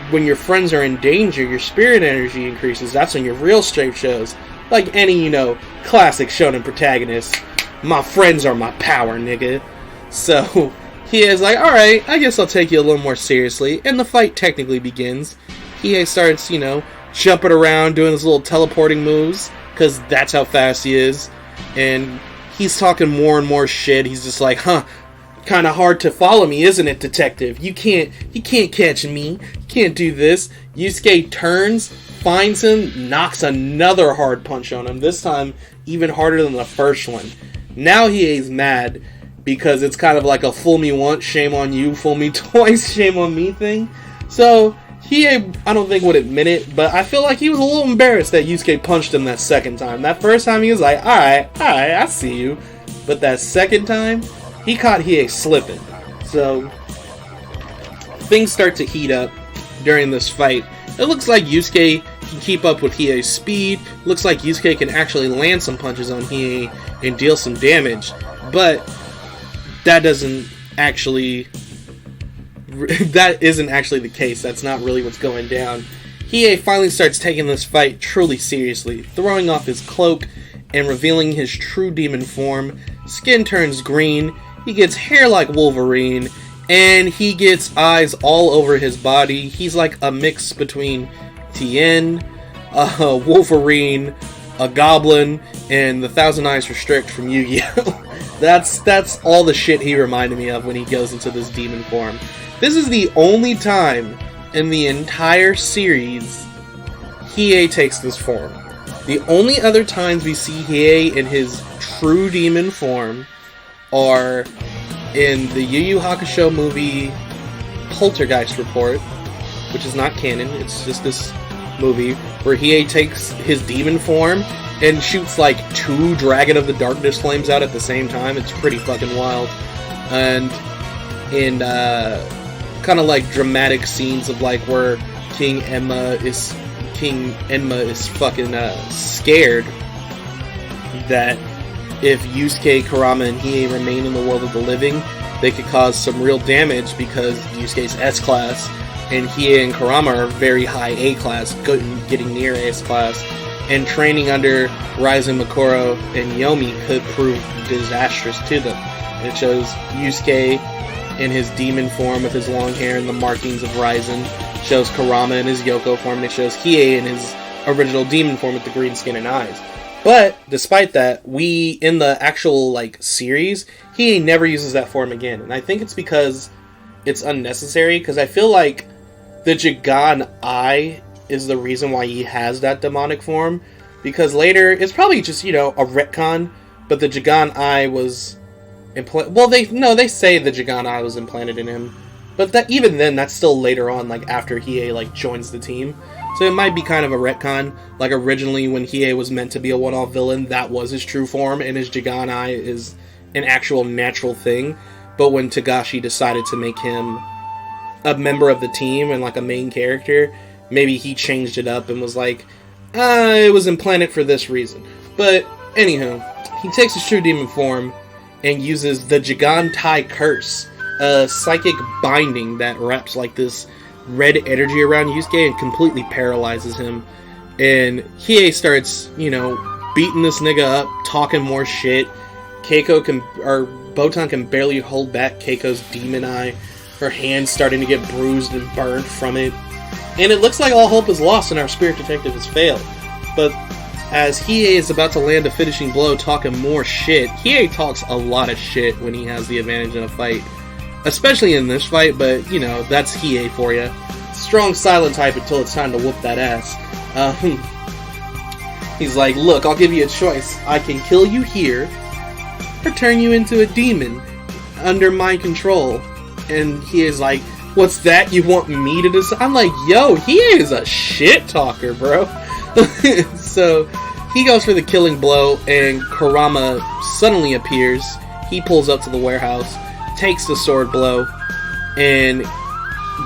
when your friends are in danger, your spirit energy increases. That's when your real strength shows. Like any, you know, classic shonen protagonist. My friends are my power, nigga. So, Hiei's like, alright, I guess I'll take you a little more seriously. And the fight technically begins. Hiei starts, you know, jumping around, doing his little teleporting moves, because that's how fast he is. And he's talking more and more shit. He's just like, kind of hard to follow me, isn't it, detective? You can't catch me. You can't do this. Yusuke turns, finds him, knocks another hard punch on him. This time, even harder than the first one. Now Hiei's mad, because it's kind of like a fool me once, shame on you, fool me twice, shame on me thing. So, Hiei, I don't think would admit it, but I feel like he was a little embarrassed that Yusuke punched him that second time. That first time he was like, alright, I see you. But that second time, he caught Hiei slipping. So, things start to heat up during this fight. It looks like Yusuke can keep up with Hiei's speed. Looks like Yusuke can actually land some punches on Hiei and deal some damage. But that isn't actually the case. That's not really what's going down. Hiei finally starts taking this fight truly seriously, throwing off his cloak and revealing his true demon form. Skin turns green, he gets hair like Wolverine, and he gets eyes all over his body. He's like a mix between Tien, Wolverine, a goblin, and the Thousand Eyes Restrict from Yu-Gi-Oh! That's all the shit he reminded me of when he goes into this demon form. This is the only time in the entire series Hiei takes this form. The only other times we see Hiei in his true demon form are in the Yu Yu Hakusho movie Poltergeist Report, which is not canon, it's just this movie where Hiei takes his demon form and shoots like 2 Dragon of the Darkness flames out at the same time. It's pretty fucking wild. And in kind of like dramatic scenes of like where King Enma is fucking scared that if Yusuke, Kurama, and Hiei remain in the world of the living, they could cause some real damage because Yusuke's S-class and Hiei and Kurama are very high A-class, getting near S-class, and training under Raizen Makoro and Yomi could prove disastrous to them. And it shows Yusuke in his demon form with his long hair and the markings of Raizen, shows Kurama in his Yoko form, and it shows Hiei in his original demon form with the green skin and eyes. But, despite that, in the actual, like, series, Hiei never uses that form again. And I think it's because it's unnecessary, because I feel like the Jigan Eye is the reason why he has that demonic form. Because later, it's probably just, a retcon, but the Jigan Eye was implanted. Well, they say the Jigan Eye was implanted in him. But even then, that's still later on, like, after Hiei, like, joins the team. So it might be kind of a retcon. Like, originally, when Hiei was meant to be a one-off villain, that was his true form, and his Jigan Eye is an actual natural thing. But when Togashi decided to make him a member of the team and, like, a main character, maybe he changed it up and was like, it was implanted for this reason. But, anywho, he takes his true demon form and uses the Jigan Tai Curse, a psychic binding that wraps, like, this red energy around Yusuke and completely paralyzes him. And Hiei starts, beating this nigga up, talking more shit. Botan can barely hold back Keiko's demon eye. Her hand's starting to get bruised and burned from it. And it looks like all hope is lost and our spirit detective has failed. But as Hiei is about to land a finishing blow talking more shit, Hiei talks a lot of shit when he has the advantage in a fight. Especially in this fight, but, that's Hiei for you. Strong silent type until it's time to whoop that ass. He's like, look, I'll give you a choice. I can kill you here, or turn you into a demon under my control. And Hiei's like, what's that? You want me to decide? I'm like, yo, Hiei is a shit talker, bro. So, he goes for the killing blow, and Kurama suddenly appears. He pulls up to the warehouse, takes the sword blow, and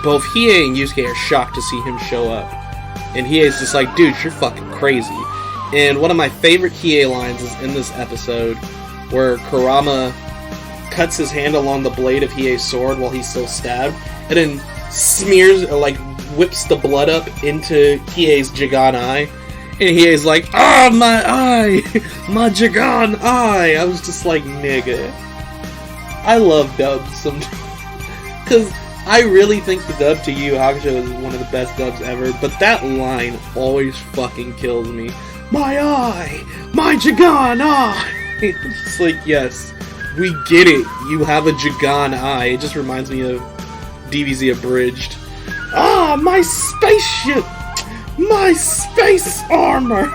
both Hiei and Yusuke are shocked to see him show up. And Hiei's just like, dude, you're fucking crazy. And one of my favorite Hiei lines is in this episode, where Kurama cuts his hand along the blade of Hiei's sword while he's still stabbed, and then smears, or like, whips the blood up into Hiei's Jigan Eye. And Hiei's like, my eye! My Jigan Eye! I was just like, nigga. I love dubs sometimes. Because I really think the dub to Yu Yu Hakusho is one of the best dubs ever, but that line always fucking kills me. My eye! My Jigan Eye! It's just like, yes, we get it. You have a Jigan Eye. It just reminds me of DBZ Abridged. My spaceship! My space armor!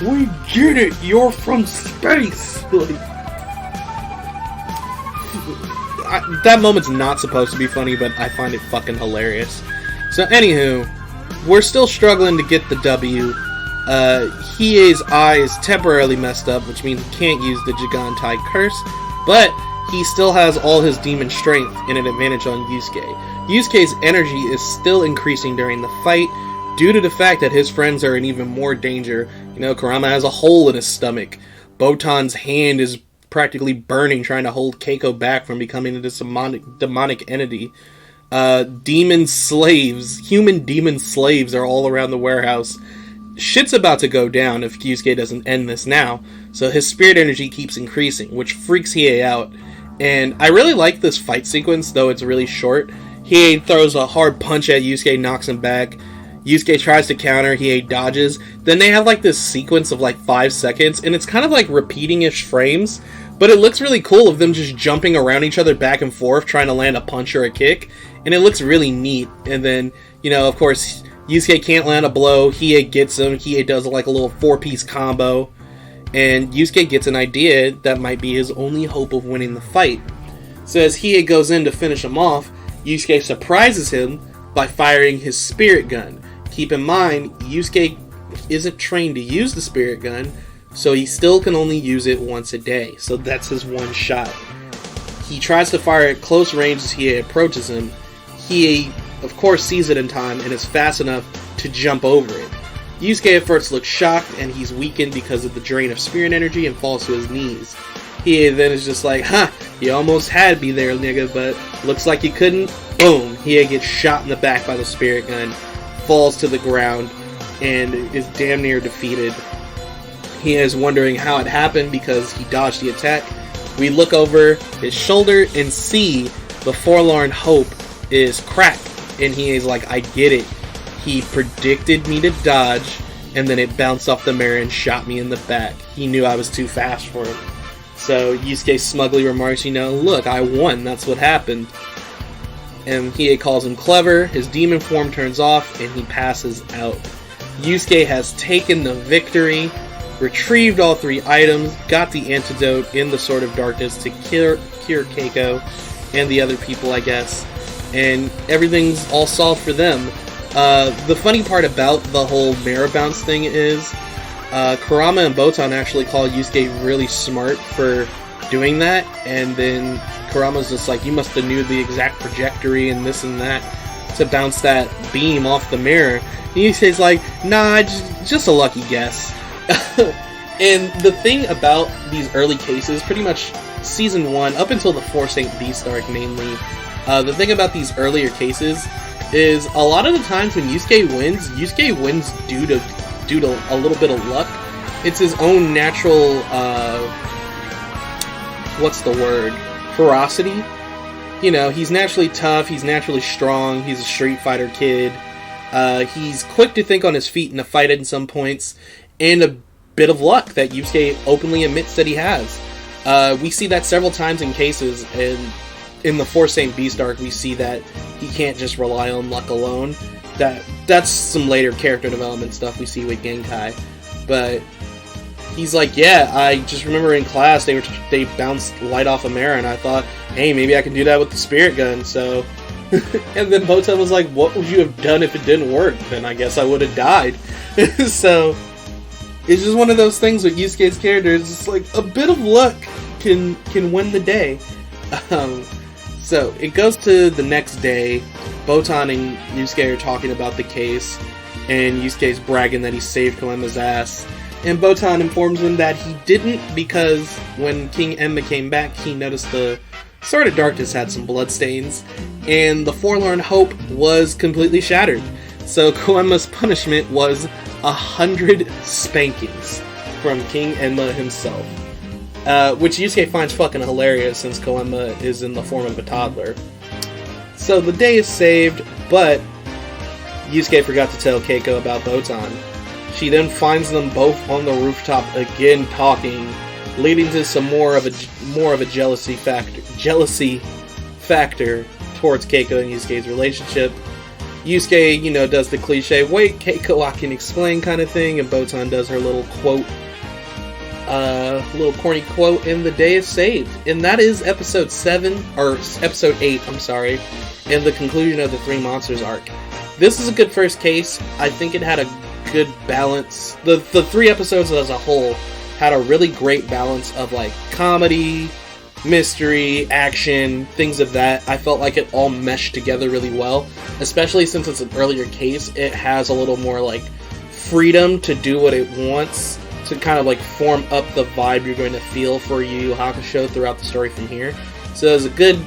We get it! You're from space! That moment's not supposed to be funny, but I find it fucking hilarious. So, anywho, we're still struggling to get the W. Hiei's eye is temporarily messed up, which means he can't use the Jigan Tai Curse, but he still has all his demon strength and an advantage on Yusuke. Yusuke's energy is still increasing during the fight, due to the fact that his friends are in even more danger. Kurama has a hole in his stomach. Botan's hand is practically burning, trying to hold Keiko back from becoming this demonic entity. Human demon slaves are all around the warehouse. Shit's about to go down if Yusuke doesn't end this now, so his spirit energy keeps increasing, which freaks Hiei out. And I really like this fight sequence, though it's really short. Hiei throws a hard punch at Yusuke, knocks him back. Yusuke tries to counter, Hiei dodges. Then they have like this sequence of like 5 seconds, and it's kind of like repeating-ish frames, but it looks really cool of them just jumping around each other back and forth, trying to land a punch or a kick, and it looks really neat. And then, of course, Yusuke can't land a blow. Hiei gets him. Hiei does like a little 4-piece combo. And Yusuke gets an idea that might be his only hope of winning the fight. So as Hiei goes in to finish him off, Yusuke surprises him by firing his spirit gun. Keep in mind, Yusuke isn't trained to use the spirit gun, so he still can only use it once a day. So that's his one shot. He tries to fire at close range as Hiei approaches him. Hiei, of course, sees it in time and is fast enough to jump over it. Yusuke at first looks shocked, and he's weakened because of the drain of spirit energy and falls to his knees. Hiei then is just like, you almost had me there, nigga, but looks like you couldn't. Boom! Hiei gets shot in the back by the spirit gun, falls to the ground, and is damn near defeated. He is wondering how it happened because he dodged the attack. We look over his shoulder and see the forlorn hope is cracked. And he is like, I get it. He predicted me to dodge, and then it bounced off the mirror and shot me in the back. He knew I was too fast for him. So Yusuke smugly remarks, look, I won, that's what happened. And Hiei calls him clever, his demon form turns off, and he passes out. Yusuke has taken the victory, retrieved all 3 items, got the antidote in the Sword of Darkness to cure Keiko and the other people, I guess. And everything's all solved for them. The funny part about the whole mirror bounce thing is Kurama and Botan actually call Yusuke really smart for doing that, and then Kurama's just like, you must have knew the exact trajectory and this and that to bounce that beam off the mirror. And Yusuke's like, nah, just a lucky guess. And the thing about these early cases, pretty much Season 1, up until the 4 Saint Beast arc mainly, the thing about these earlier cases is a lot of the times when Yusuke wins due to a little bit of luck. It's his own natural, ferocity. He's naturally tough, he's naturally strong, he's a Street Fighter kid. He's quick to think on his feet in a fight at some points, and a bit of luck that Yusuke openly admits that he has. We see that several times in cases, and in the 4 Saint Beast arc, we see that he can't just rely on luck alone. That's some later character development stuff we see with Genkai. But he's like, yeah, I just remember in class they bounced light off a mirror, and I thought, hey, maybe I can do that with the spirit gun, so... And then Botan was like, what would you have done if it didn't work? Then I guess I would have died. So, it's just one of those things with Yusuke's character. It's just like, a bit of luck can win the day. So, it goes to the next day. Botan and Yusuke are talking about the case, and Yusuke's bragging that he saved Koenma's ass. And Botan informs him that he didn't, because when King Enma came back, he noticed the Sword of Darkness had some bloodstains, and the forlorn hope was completely shattered. So Koenma's punishment was 100 spankings from King Enma himself. Which Yusuke finds fucking hilarious since Koenma is in the form of a toddler. So the day is saved, but Yusuke forgot to tell Keiko about Botan. She then finds them both on the rooftop again talking, leading to some more of a jealousy factor towards Keiko and Yusuke's relationship. Yusuke, does the cliche, wait, Keiko, I can explain kind of thing, and Botan does her little quote, little corny quote, and the day is saved. And that is episode 8, and the conclusion of the Three Monsters arc. This is a good first case. I think it had a good balance. The 3 episodes as a whole had a really great balance of like comedy, mystery, action, things of that. I felt like it all meshed together really well, especially since it's an earlier case. It has a little more like freedom to do what it wants to kind of like form up the vibe you're going to feel for Yu Yu Hakusho throughout the story from here. So it was a good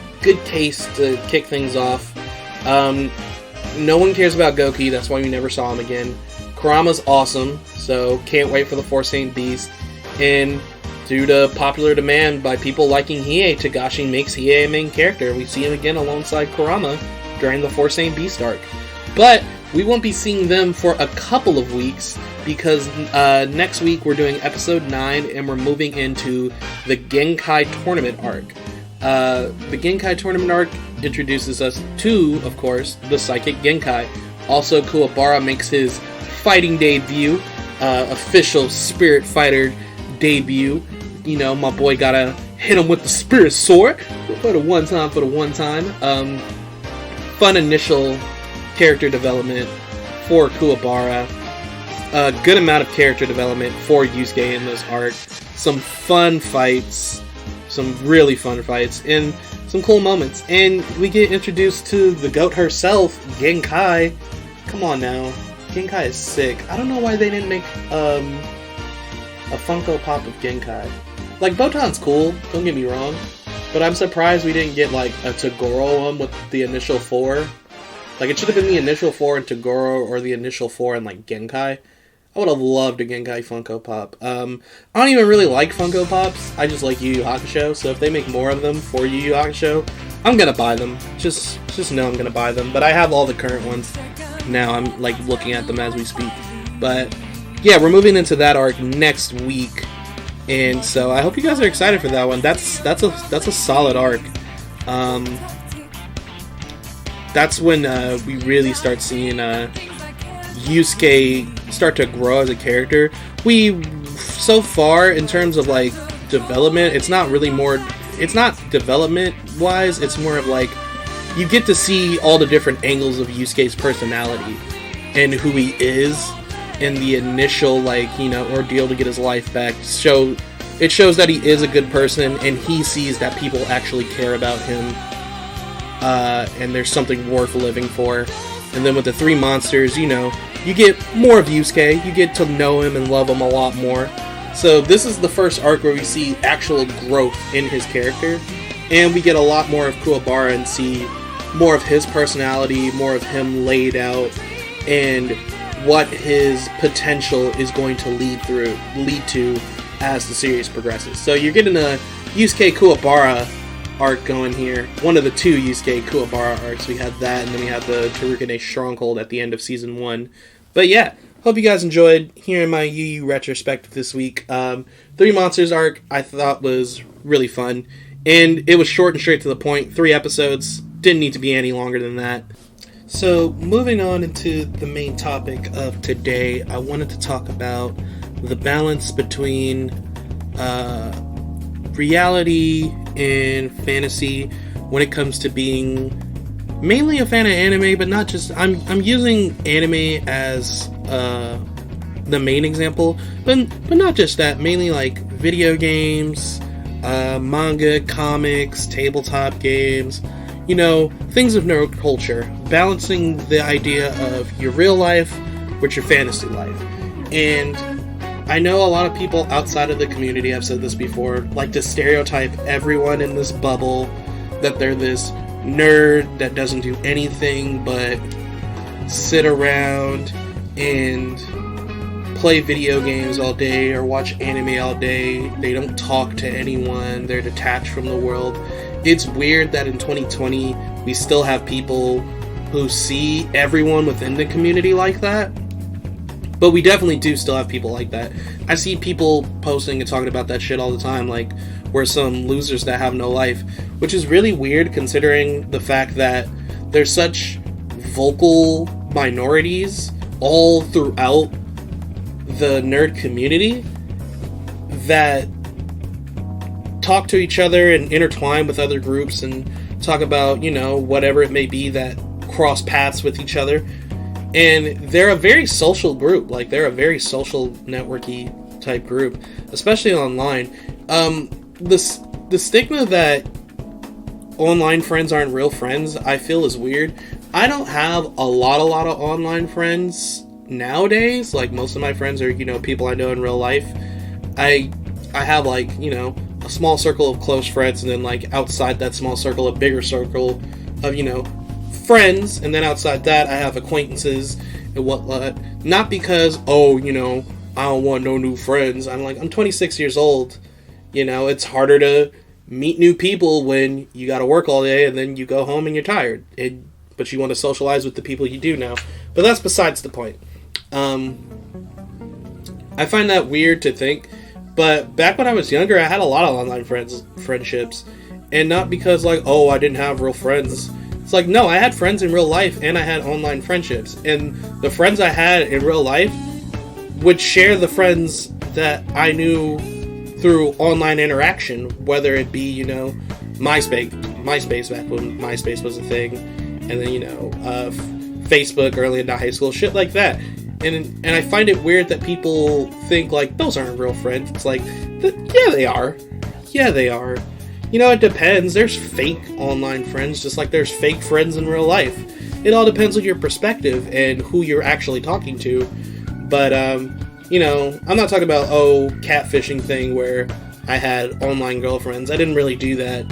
case to kick things off. No one cares about Goki, that's why we never saw him again. Kurama's awesome, so can't wait for the 4 Saint Beast. And due to popular demand by people liking Hiei, Togashi makes Hiei a main character. We see him again alongside Kurama during the 4 Saint Beast arc. But we won't be seeing them for a couple of weeks, because next week we're doing episode 9 and we're moving into the Genkai Tournament arc. The Genkai Tournament arc introduces us to, of course, the Psychic Genkai, Also, Kuwabara makes his fighting debut, official Spirit Fighter debut. You know, my boy gotta hit him with the Spirit Sword for the one time. Fun initial character development for Kuwabara. A good amount of character development for Yusuke in this arc. Some fun fights, some really fun fights, and some cool moments. And we get introduced to the GOAT herself, Genkai. Come on now, Genkai is sick. I don't know why they didn't make a Funko Pop of Genkai. Like, Botan's cool, don't get me wrong, but I'm surprised we didn't get like a Toguro one with the initial 4. Like, it should have been the initial 4 in Toguro, or the initial 4 in like Genkai. I would have loved a Genkai Funko Pop. I don't even really like Funko Pops. I just like Yu Yu Hakusho. So if they make more of them for Yu Yu Hakusho, I'm gonna buy them. Just know I'm gonna buy them. But I have all the current ones now. I'm like looking at them as we speak. But yeah, we're moving into that arc next week, and so I hope you guys are excited for that one. That's a solid arc. That's when we really start seeing Yusuke start to grow as a character. So far, in terms of like development, it's not development wise, it's more of like you get to see all the different angles of Yusuke's personality and who he is in the initial, like, you know, ordeal to get his life back. It shows that he is a good person, and he sees that people actually care about him, and there's something worth living for. And then with the 3 monsters, you know, you get more of Yusuke, you get to know him and love him a lot more. So this is the first arc where we see actual growth in his character, and we get a lot more of Kuwabara and see more of his personality, more of him laid out, and what his potential is going to lead to as the series progresses. So you're getting a Yusuke Kuwabara arc going here. One of the 2 Yusuke Kuwabara arcs. We had that, and then we had the Tarukane Stronghold at the end of Season 1. But yeah, hope you guys enjoyed hearing my Yu Yu retrospective this week. 3 Monsters arc I thought was really fun, and it was short and straight to the point. 3 episodes, didn't need to be any longer than that. So moving on into the main topic of today, I wanted to talk about the balance between reality and fantasy when it comes to being mainly a fan of anime, but not just. I'm using anime as the main example, but not just that. Mainly like video games, manga, comics, tabletop games. You know, things of nerd culture. Balancing the idea of your real life with your fantasy life. And I know a lot of people outside of the community, I've said this before, like to stereotype everyone in this bubble that they're this nerd that doesn't do anything but sit around and play video games all day or watch anime all day. They don't talk to anyone. They're detached from the world. It's weird that in 2020 we still have people who see everyone within the community like that. But we definitely do still have people like that. I see people posting and talking about that shit all the time, like we're some losers that have no life, which is really weird considering the fact that there's such vocal minorities all throughout the nerd community that talk to each other and intertwine with other groups and talk about, you know, whatever it may be that cross paths with each other. And they're a very social group. Like, they're a very social, networky type group, especially online. The stigma that online friends aren't real friends, I feel is weird. I don't have a lot of online friends nowadays. Like, most of my friends are, you know, people I know in real life. I have, like, you know, a small circle of close friends, and then, like, outside that small circle, a bigger circle of, you know, friends, and then outside that, I have acquaintances and whatnot. Not because, oh, you know, I don't want no new friends. I'm 26 years old. You know, it's harder to meet new people when you gotta work all day and then you go home and you're tired. But you want to socialize with the people you do now. But that's besides the point. I find that weird to think. But back when I was younger, I had a lot of online friendships. And not because, like, oh, I didn't have real friends. It's like, no, I had friends in real life and I had online friendships. And the friends I had in real life would share the friends that I knew through online interaction, whether it be, you know, MySpace back when MySpace was a thing, and then, you know, Facebook early into high school, shit like that. And I find it weird that people think, like, those aren't real friends. It's like, yeah, they are. Yeah, they are. You know, it depends. There's fake online friends, just like there's fake friends in real life. It all depends on your perspective and who you're actually talking to. But, you know, I'm not talking about, catfishing thing where I had online girlfriends. I didn't really do that.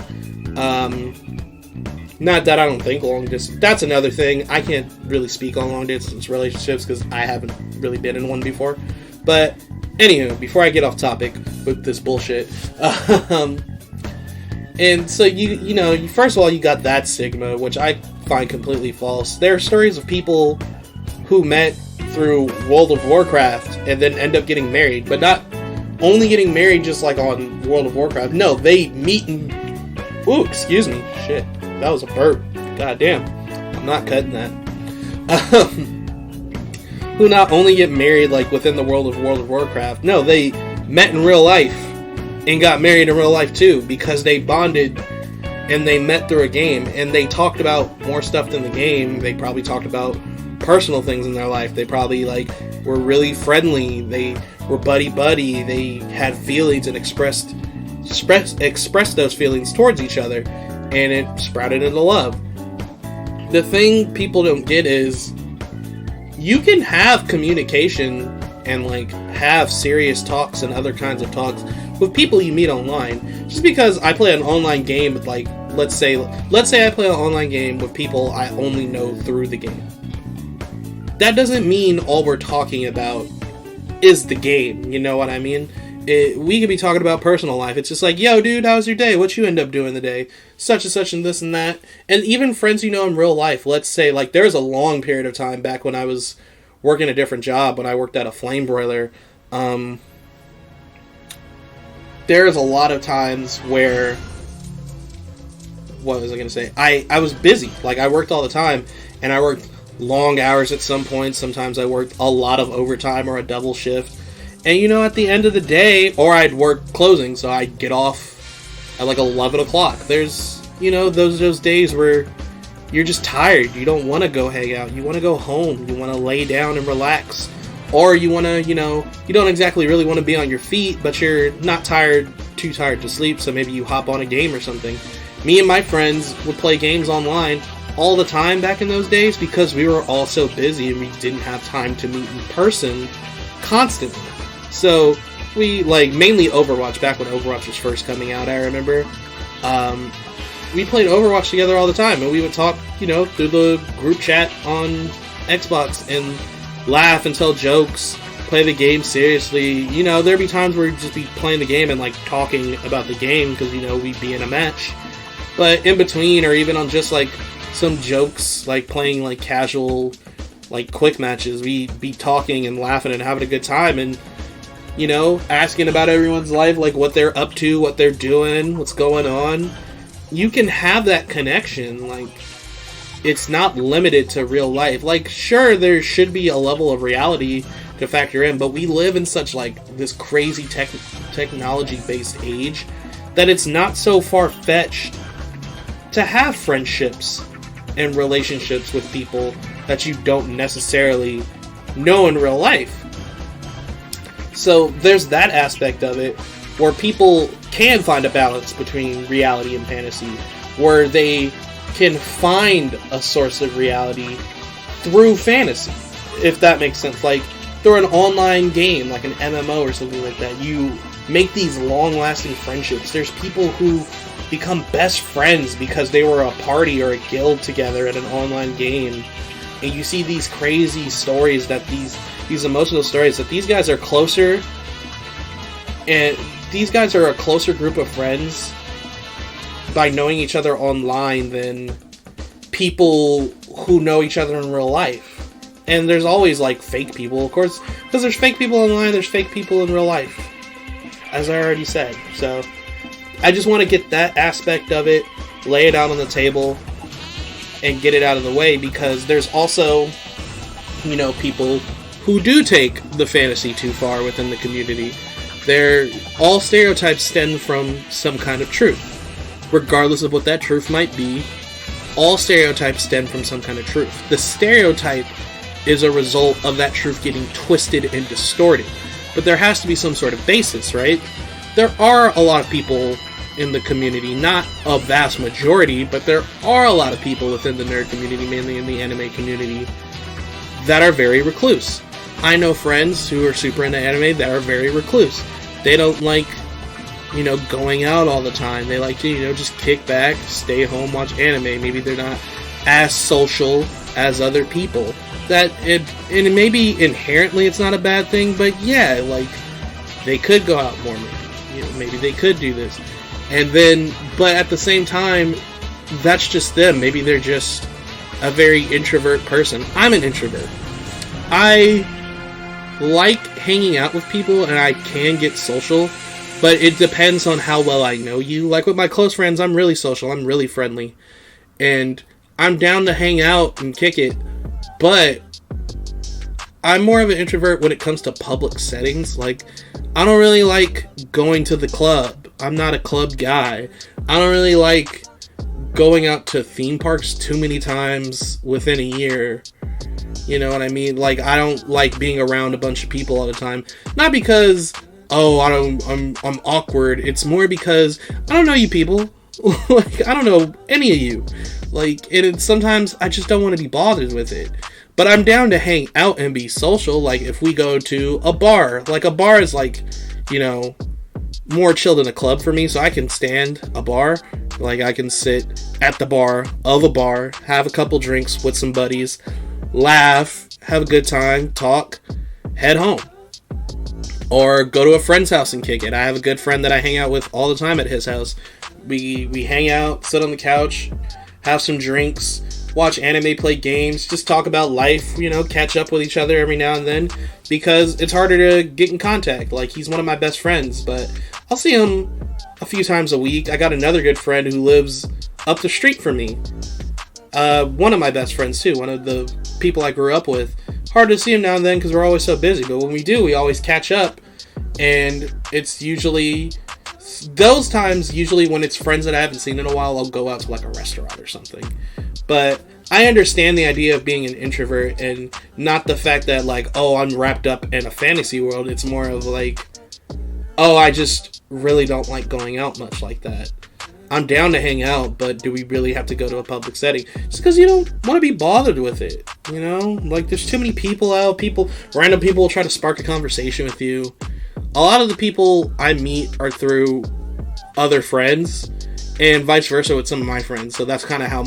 Not that I don't think long distance. That's another thing. I can't really speak on long distance relationships because I haven't really been in one before. But, anywho, before I get off topic with this bullshit, and so you know, first of all, you got that stigma, which I find completely false. There are stories of people who met through World of Warcraft and then end up getting married, but not only getting married just like on World of Warcraft. No, they meet and... Ooh, excuse me. Shit, that was a burp. God damn. I'm not cutting that. Who not only get married like within the world of World of Warcraft, no, they met in real life and got married in real life too, because they bonded and they met through a game, and they talked about more stuff than the game. They probably talked about personal things in their life. They probably like were really friendly. They were buddy. They had feelings and expressed those feelings towards each other, and it sprouted into love. The thing people don't get is you can have communication and like have serious talks and other kinds of talks with people you meet online. Just because I play an online game with, like, let's say I play an online game with people I only know through the game. That doesn't mean all we're talking about is the game, you know what I mean? We could be talking about personal life. It's just like, yo, dude, how was your day? What you end up doing today? Such and such and this and that. And even friends you know in real life, let's say, like, there's a long period of time back when I was working a different job, when I worked at a flame broiler, there's a lot of times where, what was I going to say? I was busy. Like, I worked all the time, and I worked long hours at some point. Sometimes I worked a lot of overtime or a double shift. And, you know, at the end of the day, or I'd work closing, so I'd get off at like 11 o'clock. There's, you know, those days where you're just tired. You don't want to go hang out. You want to go home. You want to lay down and relax. Or you want to, you know, you don't exactly really want to be on your feet, but you're not too tired to sleep, so maybe you hop on a game or something. Me and my friends would play games online all the time back in those days because we were all so busy and we didn't have time to meet in person constantly. So we, like, mainly Overwatch, back when Overwatch was first coming out, I remember. We played Overwatch together all the time, and we would talk, you know, through the group chat on Xbox and laugh and tell jokes, play the game seriously. You know, there'd be times where we'd just be playing the game and, like, talking about the game because, you know, we'd be in a match. But in between, or even on just, like, some jokes, like playing, like, casual, like, quick matches, we'd be talking and laughing and having a good time and, you know, asking about everyone's life, like, what they're up to, what they're doing, what's going on. You can have that connection, like, it's not limited to real life. Like, sure, there should be a level of reality to factor in, but we live in such, like, this crazy technology-based age that it's not so far-fetched to have friendships and relationships with people that you don't necessarily know in real life. So there's that aspect of it where people can find a balance between reality and fantasy, where they can find a source of reality through fantasy, if that makes sense. Like, through an online game, like an MMO or something like that, you make these long-lasting friendships. There's people who become best friends because they were a party or a guild together at an online game. And you see these crazy stories that these emotional stories that these guys are closer, and these guys are a closer group of friends by knowing each other online than people who know each other in real life. And there's always, like, fake people, of course, because there's fake people online, there's fake people in real life, as I already said. So I just want to get that aspect of it, lay it out on the table, and get it out of the way, because there's also, people who do take the fantasy too far within the community. All stereotypes stem from some kind of truth. Regardless of what that truth might be, all stereotypes stem from some kind of truth. The stereotype is a result of that truth getting twisted and distorted. But there has to be some sort of basis, right? There are a lot of people in the community, not a vast majority, but there are a lot of people within the nerd community, mainly in the anime community, that are very recluse. I know friends who are super into anime that are very recluse. They don't like, going out all the time. They like to, just kick back, stay home, watch anime. Maybe they're not as social as other people. And maybe inherently it's not a bad thing, but yeah, like, they could go out more, maybe they could do this. But at the same time, that's just them. Maybe they're just a very introvert person. I'm an introvert. I like hanging out with people, and I can get social, but it depends on how well I know you. Like with my close friends, I'm really social, I'm really friendly, and I'm down to hang out and kick it, but I'm more of an introvert when it comes to public settings. Like, I don't really like going to the club. I'm not a club guy. I don't really like going out to theme parks too many times within a year. You know what I mean? Like, I don't like being around a bunch of people all the time. Not because, I'm awkward. It's more because I don't know you people. Like, I don't know any of you. Like, and sometimes I just don't want to be bothered with it. But I'm down to hang out and be social. Like, if we go to a bar. Like, a bar is like, more chill than a club for me. So I can stand a bar. Like, I can sit at the bar of a bar, have a couple drinks with some buddies, laugh, have a good time, talk, head home. Or go to a friend's house and kick it. I have a good friend that I hang out with all the time at his house. We hang out, sit on the couch, have some drinks, watch anime, play games, just talk about life, catch up with each other every now and then, because it's harder to get in contact. Like, he's one of my best friends, but I'll see him a few times a week. I got another good friend who lives up the street from me. One of my best friends too, one of the people I grew up with. Hard to see him now and then because we're always so busy, but when we do, we always catch up, and it's usually those times, usually when it's friends that I haven't seen in a while, I'll go out to like a restaurant or something. But I understand the idea of being an introvert, and not the fact that like, I'm wrapped up in a fantasy world. It's more of like, I just really don't like going out much like that. I'm down to hang out, but do we really have to go to a public setting? Just because you don't want to be bothered with it, Like, there's too many people out. Random people will try to spark a conversation with you. A lot of the people I meet are through other friends, and vice versa with some of my friends. So that's kind of how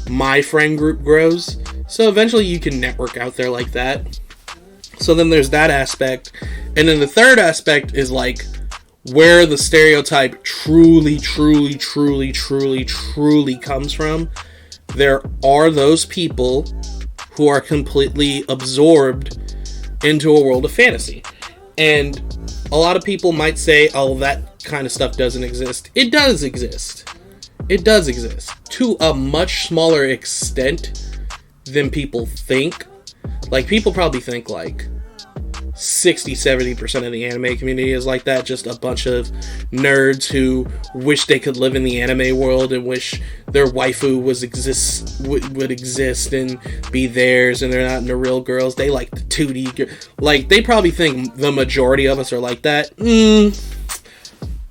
my friend group grows. So eventually you can network out there like that. So then there's that aspect. And then the third aspect is like, where the stereotype truly comes from. There are those people who are completely absorbed into a world of fantasy. And a lot of people might say, that kind of stuff doesn't exist. It does exist. It does exist. To a much smaller extent than people think. Like, people probably think like 60-70% of the anime community is like that. Just a bunch of nerds who wish they could live in the anime world and wish their waifu would exist and be theirs, and they're not into real girls. They like the 2D. Like, they probably think the majority of us are like that.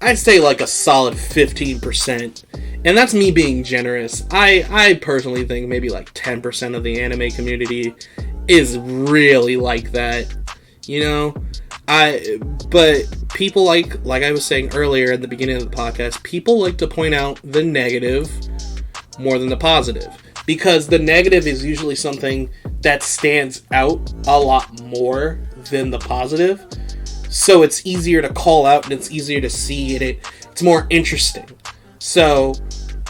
I'd say like a solid 15%. And that's me being generous. I personally think maybe like 10% of the anime community is really like that. But people like I was saying earlier at the beginning of the podcast, people like to point out the negative more than the positive, because the negative is usually something that stands out a lot more than the positive. So it's easier to call out, and it's easier to see, and it's more interesting. So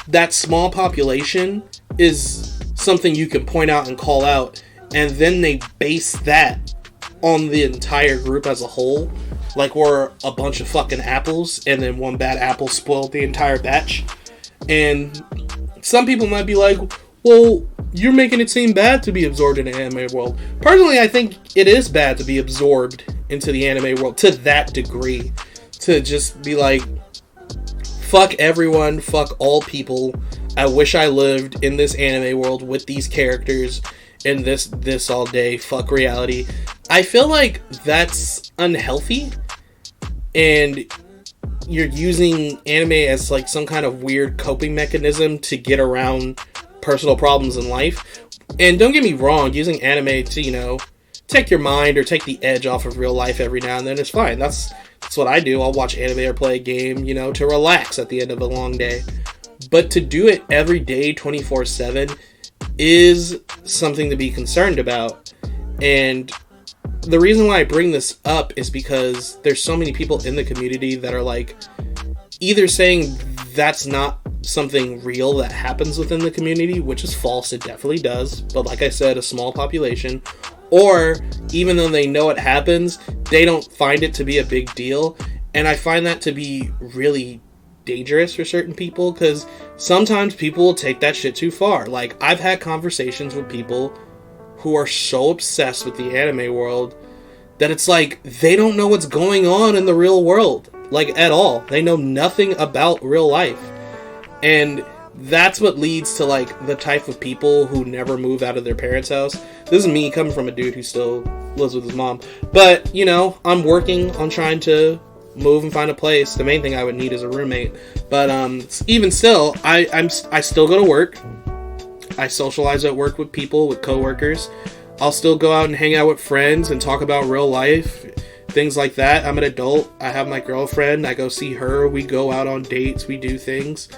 that small population is something you can point out and call out, and then they base that on the entire group as a whole. Like, we're a bunch of fucking apples, and then one bad apple spoiled the entire batch. And some people might be like, well, you're making it seem bad to be absorbed in the anime world. Personally, I think it is bad to be absorbed into the anime world to that degree. To just be like, fuck everyone, fuck all people. I wish I lived in this anime world with these characters in this all day. Fuck reality. I feel like that's unhealthy, and you're using anime as like some kind of weird coping mechanism to get around personal problems in life. And don't get me wrong, using anime to, you know, take your mind or take the edge off of real life every now and then is fine. That's what I do. I'll watch anime or play a game, you know, to relax at the end of a long day. But to do it every day, 24/7, is something to be concerned about. And the reason why I bring this up is because there's so many people in the community that are like, either saying that's not something real that happens within the community, which is false, it definitely does, but like I said, a small population, or even though they know it happens, they don't find it to be a big deal. And I find that to be really dangerous for certain people, because sometimes people will take that shit too far. Like, I've had conversations with people who are so obsessed with the anime world that it's like they don't know what's going on in the real world, like, at all. They know nothing about real life. And that's what leads to, like, the type of people who never move out of their parents' house. This is me coming from a dude who still lives with his mom. But, you know, I'm working on trying to move and find a place. The main thing I would need is a roommate. But even still, I still go to work. I socialize at work with people, with coworkers. I'll still go out and hang out with friends and talk about real life, things like that. I'm an adult. I have my girlfriend. I go see her. We go out on dates. We do things.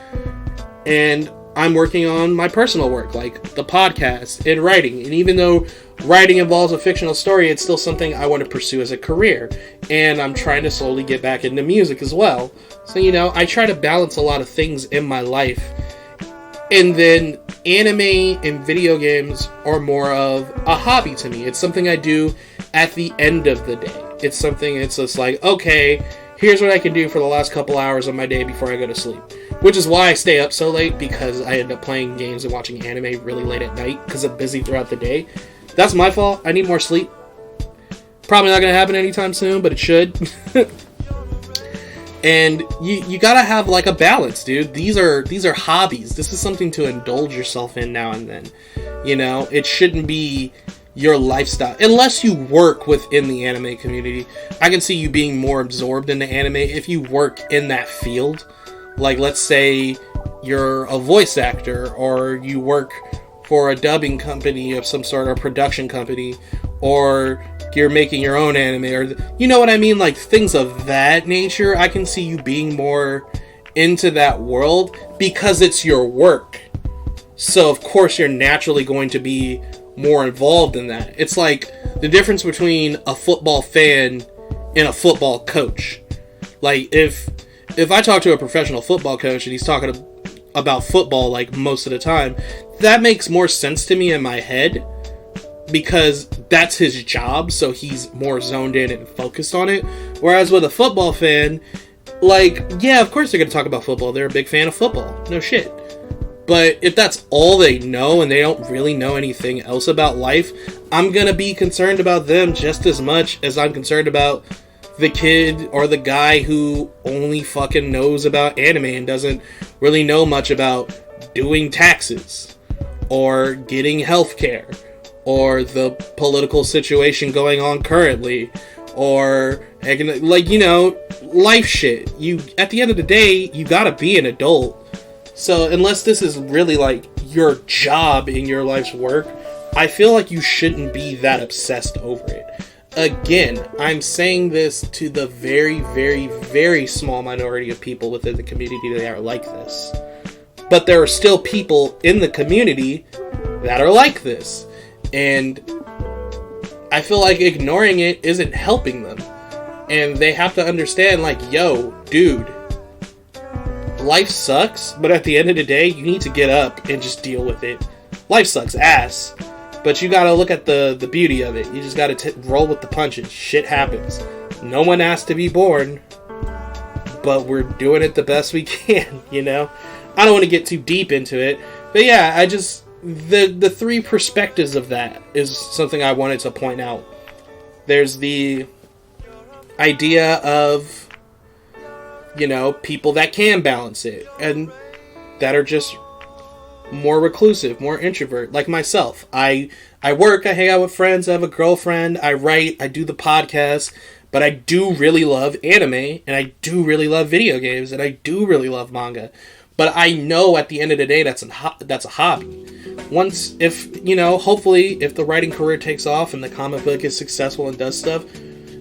And I'm working on my personal work, like the podcast and writing. And even though writing involves a fictional story, it's still something I want to pursue as a career. And I'm trying to slowly get back into music as well. So, you know, I try to balance a lot of things in my life. And then anime and video games are more of a hobby to me. It's something I do at the end of the day. It's something, it's just like, okay, here's what I can do for the last couple hours of my day before I go to sleep. Which is why I stay up so late, because I end up playing games and watching anime really late at night because I'm busy throughout the day. That's my fault. I need more sleep. Probably not going to happen anytime soon, but it should. And you gotta have, like, a balance, dude. These are hobbies. This is something to indulge yourself in now and then. You know, it shouldn't be your lifestyle. Unless you work within the anime community. I can see you being more absorbed in the anime if you work in that field. Like, let's say you're a voice actor, or you work for a dubbing company of some sort, or production company, or you're making your own anime, or you know what I mean, like things of that nature. I can see you being more into that world because it's your work. So of course you're naturally going to be more involved in that. It's like the difference between a football fan and a football coach. Like if I talk to a professional football coach and he's talking about football like most of the time, that makes more sense to me in my head, because that's his job, so he's more zoned in and focused on it. Whereas with a football fan, like, yeah, of course they're going to talk about football. They're a big fan of football. No shit. But if that's all they know and they don't really know anything else about life, I'm going to be concerned about them just as much as I'm concerned about the kid or the guy who only fucking knows about anime and doesn't really know much about doing taxes or getting healthcare, or the political situation going on currently, or, like, you know, life shit. You, at the end of the day, you gotta be an adult. So unless this is really, like, your job in your life's work, I feel like you shouldn't be that obsessed over it. Again, I'm saying this to the very, very, very small minority of people within the community that are like this. But there are still people in the community that are like this. And I feel like ignoring it isn't helping them. And they have to understand, like, yo, dude, life sucks, but at the end of the day, you need to get up and just deal with it. Life sucks ass, but you gotta look at the beauty of it. You just gotta roll with the punches. Shit happens. No one asked to be born, but we're doing it the best we can, you know? I don't want to get too deep into it, but yeah, the three perspectives of that is something I wanted to point out. There's the idea of, you know, people that can balance it and that are just more reclusive, more introvert, like myself. I work, I hang out with friends, I have a girlfriend, I write, I do the podcast, but I do really love anime, and I do really love video games, and I do really love manga. But I know at the end of the day that's a hobby. Once, if, you know, hopefully, if the writing career takes off and the comic book is successful and does stuff,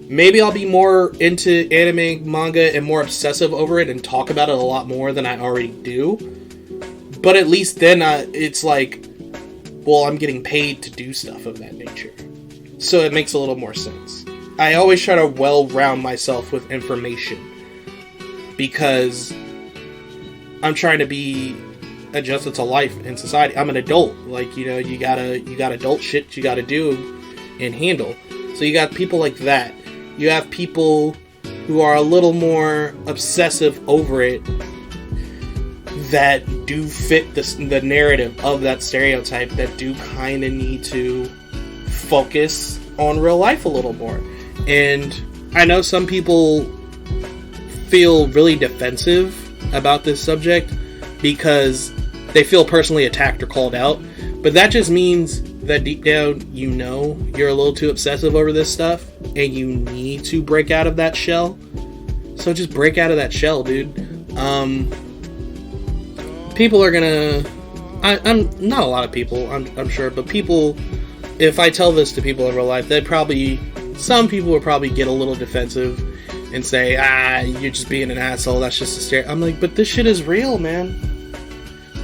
maybe I'll be more into anime, manga, and more obsessive over it and talk about it a lot more than I already do. But at least then it's like, well, I'm getting paid to do stuff of that nature. So it makes a little more sense. I always try to well-round myself with information because I'm trying to be adjusted to life in society. I'm an adult. Like, you know, you got adult shit you gotta do and handle. So you got people like that. You have people who are a little more obsessive over it that do fit the narrative of that stereotype, that do kind of need to focus on real life a little more. And I know some people feel really defensive about this subject because they feel personally attacked or called out, but that just means that deep down, you know, you're a little too obsessive over this stuff and you need to break out of that shell. So just break out of that shell, dude. People are gonna, I'm not a lot of people, I'm sure, but people, if I tell this to people in real life, some people would probably get a little defensive and say, you're just being an asshole, that's just a stereotype. I'm like, but this shit is real, man.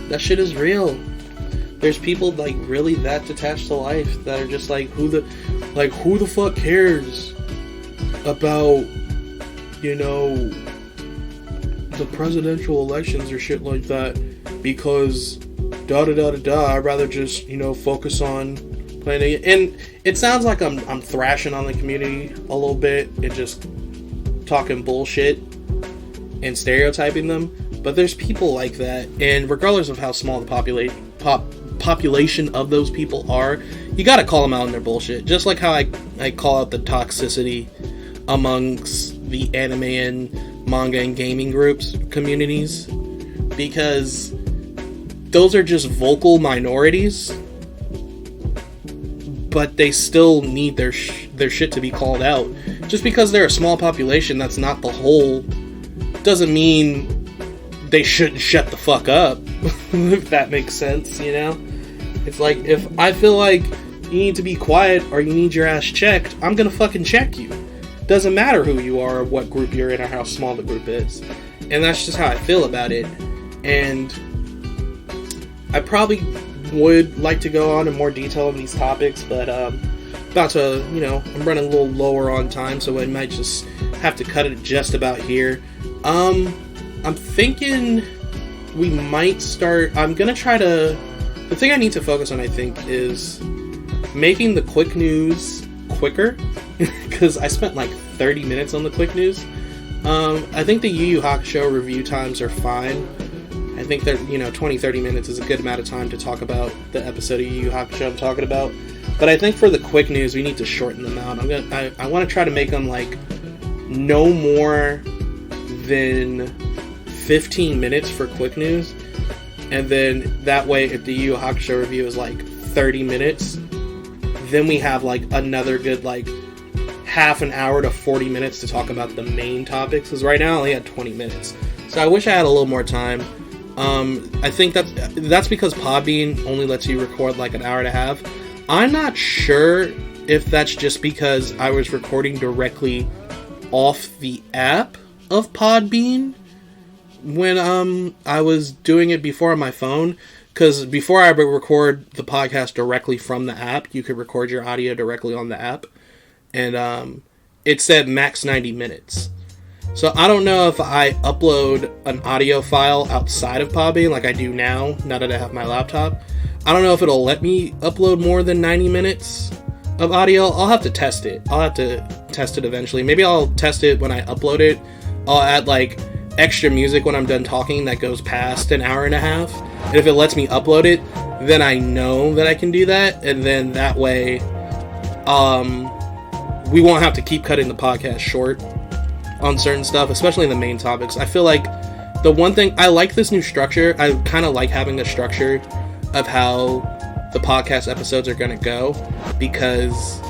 That shit is real. There's people, like, really that detached to life that are just like, who the fuck cares about, you know, the presidential elections or shit like that, because I'd rather just, you know, focus on playing it. And it sounds like I'm thrashing on the community a little bit and just talking bullshit and stereotyping them, but there's people like that, and regardless of how small the population of those people are, you gotta call them out on their bullshit. Just like how I call out the toxicity amongst the anime and manga and gaming communities, because those are just vocal minorities, but they still need their shit to be called out. Just because they're a small population, that's not the whole, doesn't mean they shouldn't shut the fuck up, if that makes sense, you know? It's like, if I feel like you need to be quiet or you need your ass checked, I'm gonna fucking check you. Doesn't matter who you are or what group you're in or how small the group is. And that's just how I feel about it. And I probably would like to go on in more detail on these topics, but about to, you know, I'm running a little lower on time, so I might just have to cut it just about here. I'm thinking we might start, I'm gonna try to, the thing I need to focus on, I think, is making the quick news quicker, because I spent like 30 minutes on the quick news. I think the Yu Yu Hakusho review times are fine. I think that, you know, 20-30 minutes is a good amount of time to talk about the episode of Yu Yu Hakusho I'm talking about. But I think for the quick news, we need to shorten them out. I want to try to make them like no more than 15 minutes for quick news, and then that way, if the Yu Yu Hakusho review is like 30 minutes, then we have like another good like half an hour to 40 minutes to talk about the main topics, because right now I only had 20 minutes. So I wish I had a little more time. I think that's because Podbean only lets you record like an hour and a half. I'm not sure if that's just because I was recording directly off the app of Podbean when I was doing it before on my phone, because before I would record the podcast directly from the app, you could record your audio directly on the app, and it said max 90 minutes. So I don't know if I upload an audio file outside of Podbean like I do now that I have my laptop. I don't know if it'll let me upload more than 90 minutes of audio. I'll have to test it. I'll have to test it eventually. Maybe I'll test it when I upload it. I'll add like extra music when I'm done talking that goes past an hour and a half. And if it lets me upload it, then I know that I can do that, and then that way, we won't have to keep cutting the podcast short on certain stuff, especially in the main topics. I feel like the one thing, I like this new structure. I kind of like having a structure of how the podcast episodes are going to go, because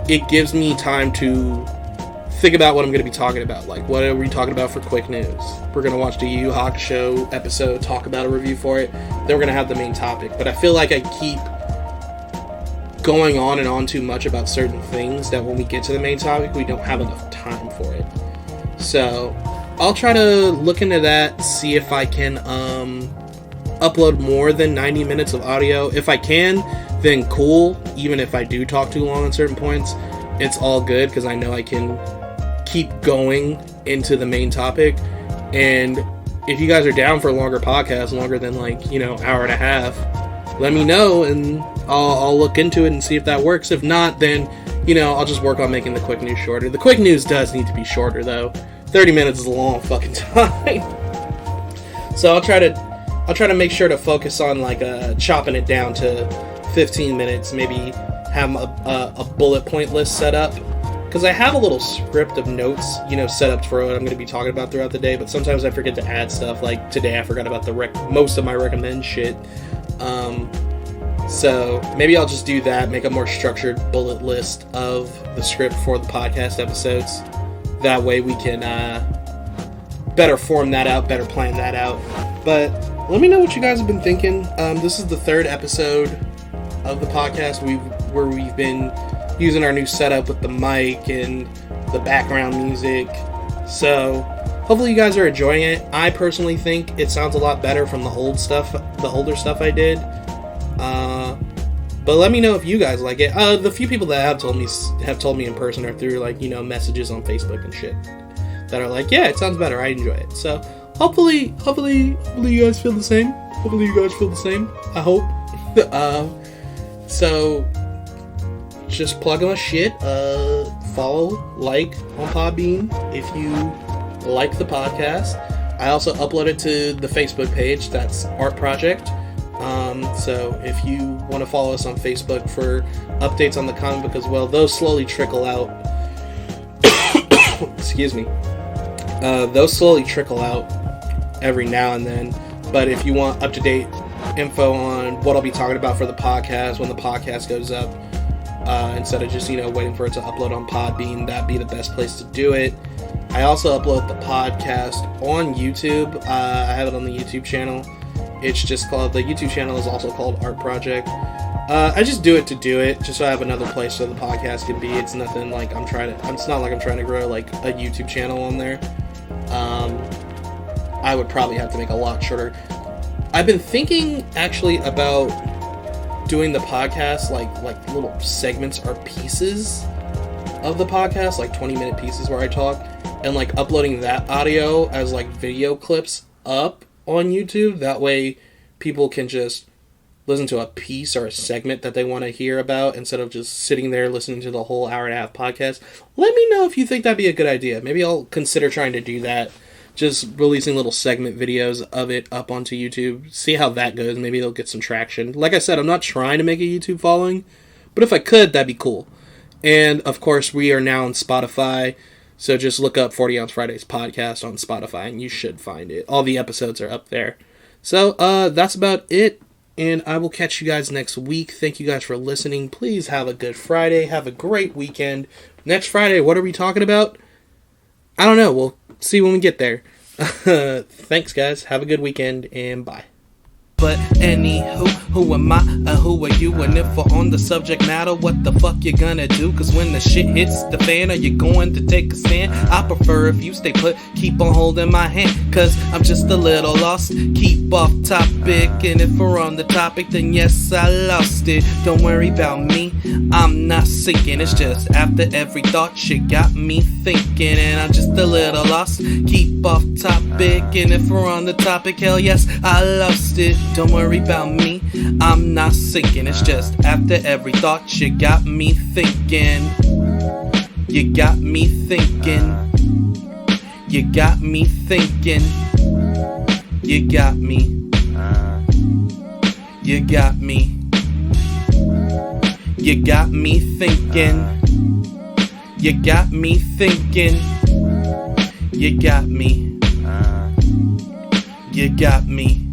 it gives me time to think about what I'm going to be talking about. Like, what are we talking about for quick news? We're going to watch the Yu Hakusho episode, talk about a review for it. Then we're going to have the main topic. But I feel like I keep going on and on too much about certain things that when we get to the main topic, we don't have enough time for it. So I'll try to look into that, see if I can upload more than 90 minutes of audio. If I can, then cool. Even if I do talk too long on certain points, it's all good, because I know I can keep going into the main topic. And if you guys are down for a longer podcast, longer than hour and a half, let me know, and I'll look into it and see if that works. If not, then I'll just work on making the quick news shorter. The quick news does need to be shorter, though. 30 minutes is a long fucking time. So I'll try to make sure to focus on chopping it down to 15 minutes. Maybe have a bullet point list set up, because I have a little script of notes set up for what I'm going to be talking about throughout the day. But sometimes I forget to add stuff. Like today, I forgot about most of my recommend shit. So maybe I'll just do that, make a more structured bullet list of the script for the podcast episodes. That way we can better form that out, better plan that out. But let me know what you guys have been thinking. This is the third episode of the podcast where we've been using our new setup with the mic and the background music. So hopefully you guys are enjoying it. I personally think it sounds a lot better from the older stuff I did. But let me know if you guys like it. The few people that have told me in person or through messages on Facebook and shit that are like, yeah, it sounds better. I enjoy it. So hopefully you guys feel the same. I hope. So just plug in my shit. Follow, like on Podbean if you like the podcast. I also upload it to the Facebook page. That's Art Project. So if you want to follow us on Facebook for updates on the comic book as well, those slowly trickle out. Excuse me. Those slowly trickle out every now and then. But if you want up-to-date info on what I'll be talking about for the podcast when the podcast goes up, instead of just waiting for it to upload on Podbean, that'd be the best place to do it. I also upload the podcast on YouTube. I have it on the YouTube channel. It's just called, the YouTube channel is also called Art Project. I just do it to do it, just so I have another place so the podcast can be. It's nothing like it's not like I'm trying to grow a YouTube channel on there. I would probably have to make a lot shorter. I've been thinking actually about doing the podcast like little segments or pieces of the podcast, 20-minute pieces where I talk, and uploading that audio as video clips up on YouTube. That way people can just listen to a piece or a segment that they want to hear about instead of just sitting there listening to the whole hour and a half podcast. Let me know if you think that'd be a good idea. Maybe I'll consider trying to do that. Just releasing little segment videos of it up onto YouTube. See how that goes. Maybe it'll get some traction. Like I said, I'm not trying to make a YouTube following, but if I could, that'd be cool. And of course, we are now on Spotify. So just look up 40 Ounce Fridays podcast on Spotify and you should find it. All the episodes are up there. So that's about it. And I will catch you guys next week. Thank you guys for listening. Please have a good Friday. Have a great weekend. Next Friday, what are we talking about? I don't know. We'll see when we get there. Thanks, guys. Have a good weekend and bye. But anywho, who am I and who are you? And if we're on the subject matter, what the fuck you gonna do? Cause when the shit hits the fan, are you going to take a stand? I prefer if you stay put, keep on holding my hand. Cause I'm just a little lost, keep off topic. And if we're on the topic, then yes, I lost it. Don't worry about me, I'm not sinking. It's just after every thought, shit got me thinking. And I'm just a little lost, keep off topic. And if we're on the topic, hell yes, I lost it. Don't worry about me, I'm not sinking. It's just after every thought, you got me thinking. You got me thinking. You got me thinking. You got me. You got me. You got me thinking. You got me thinking. You got me. You got me.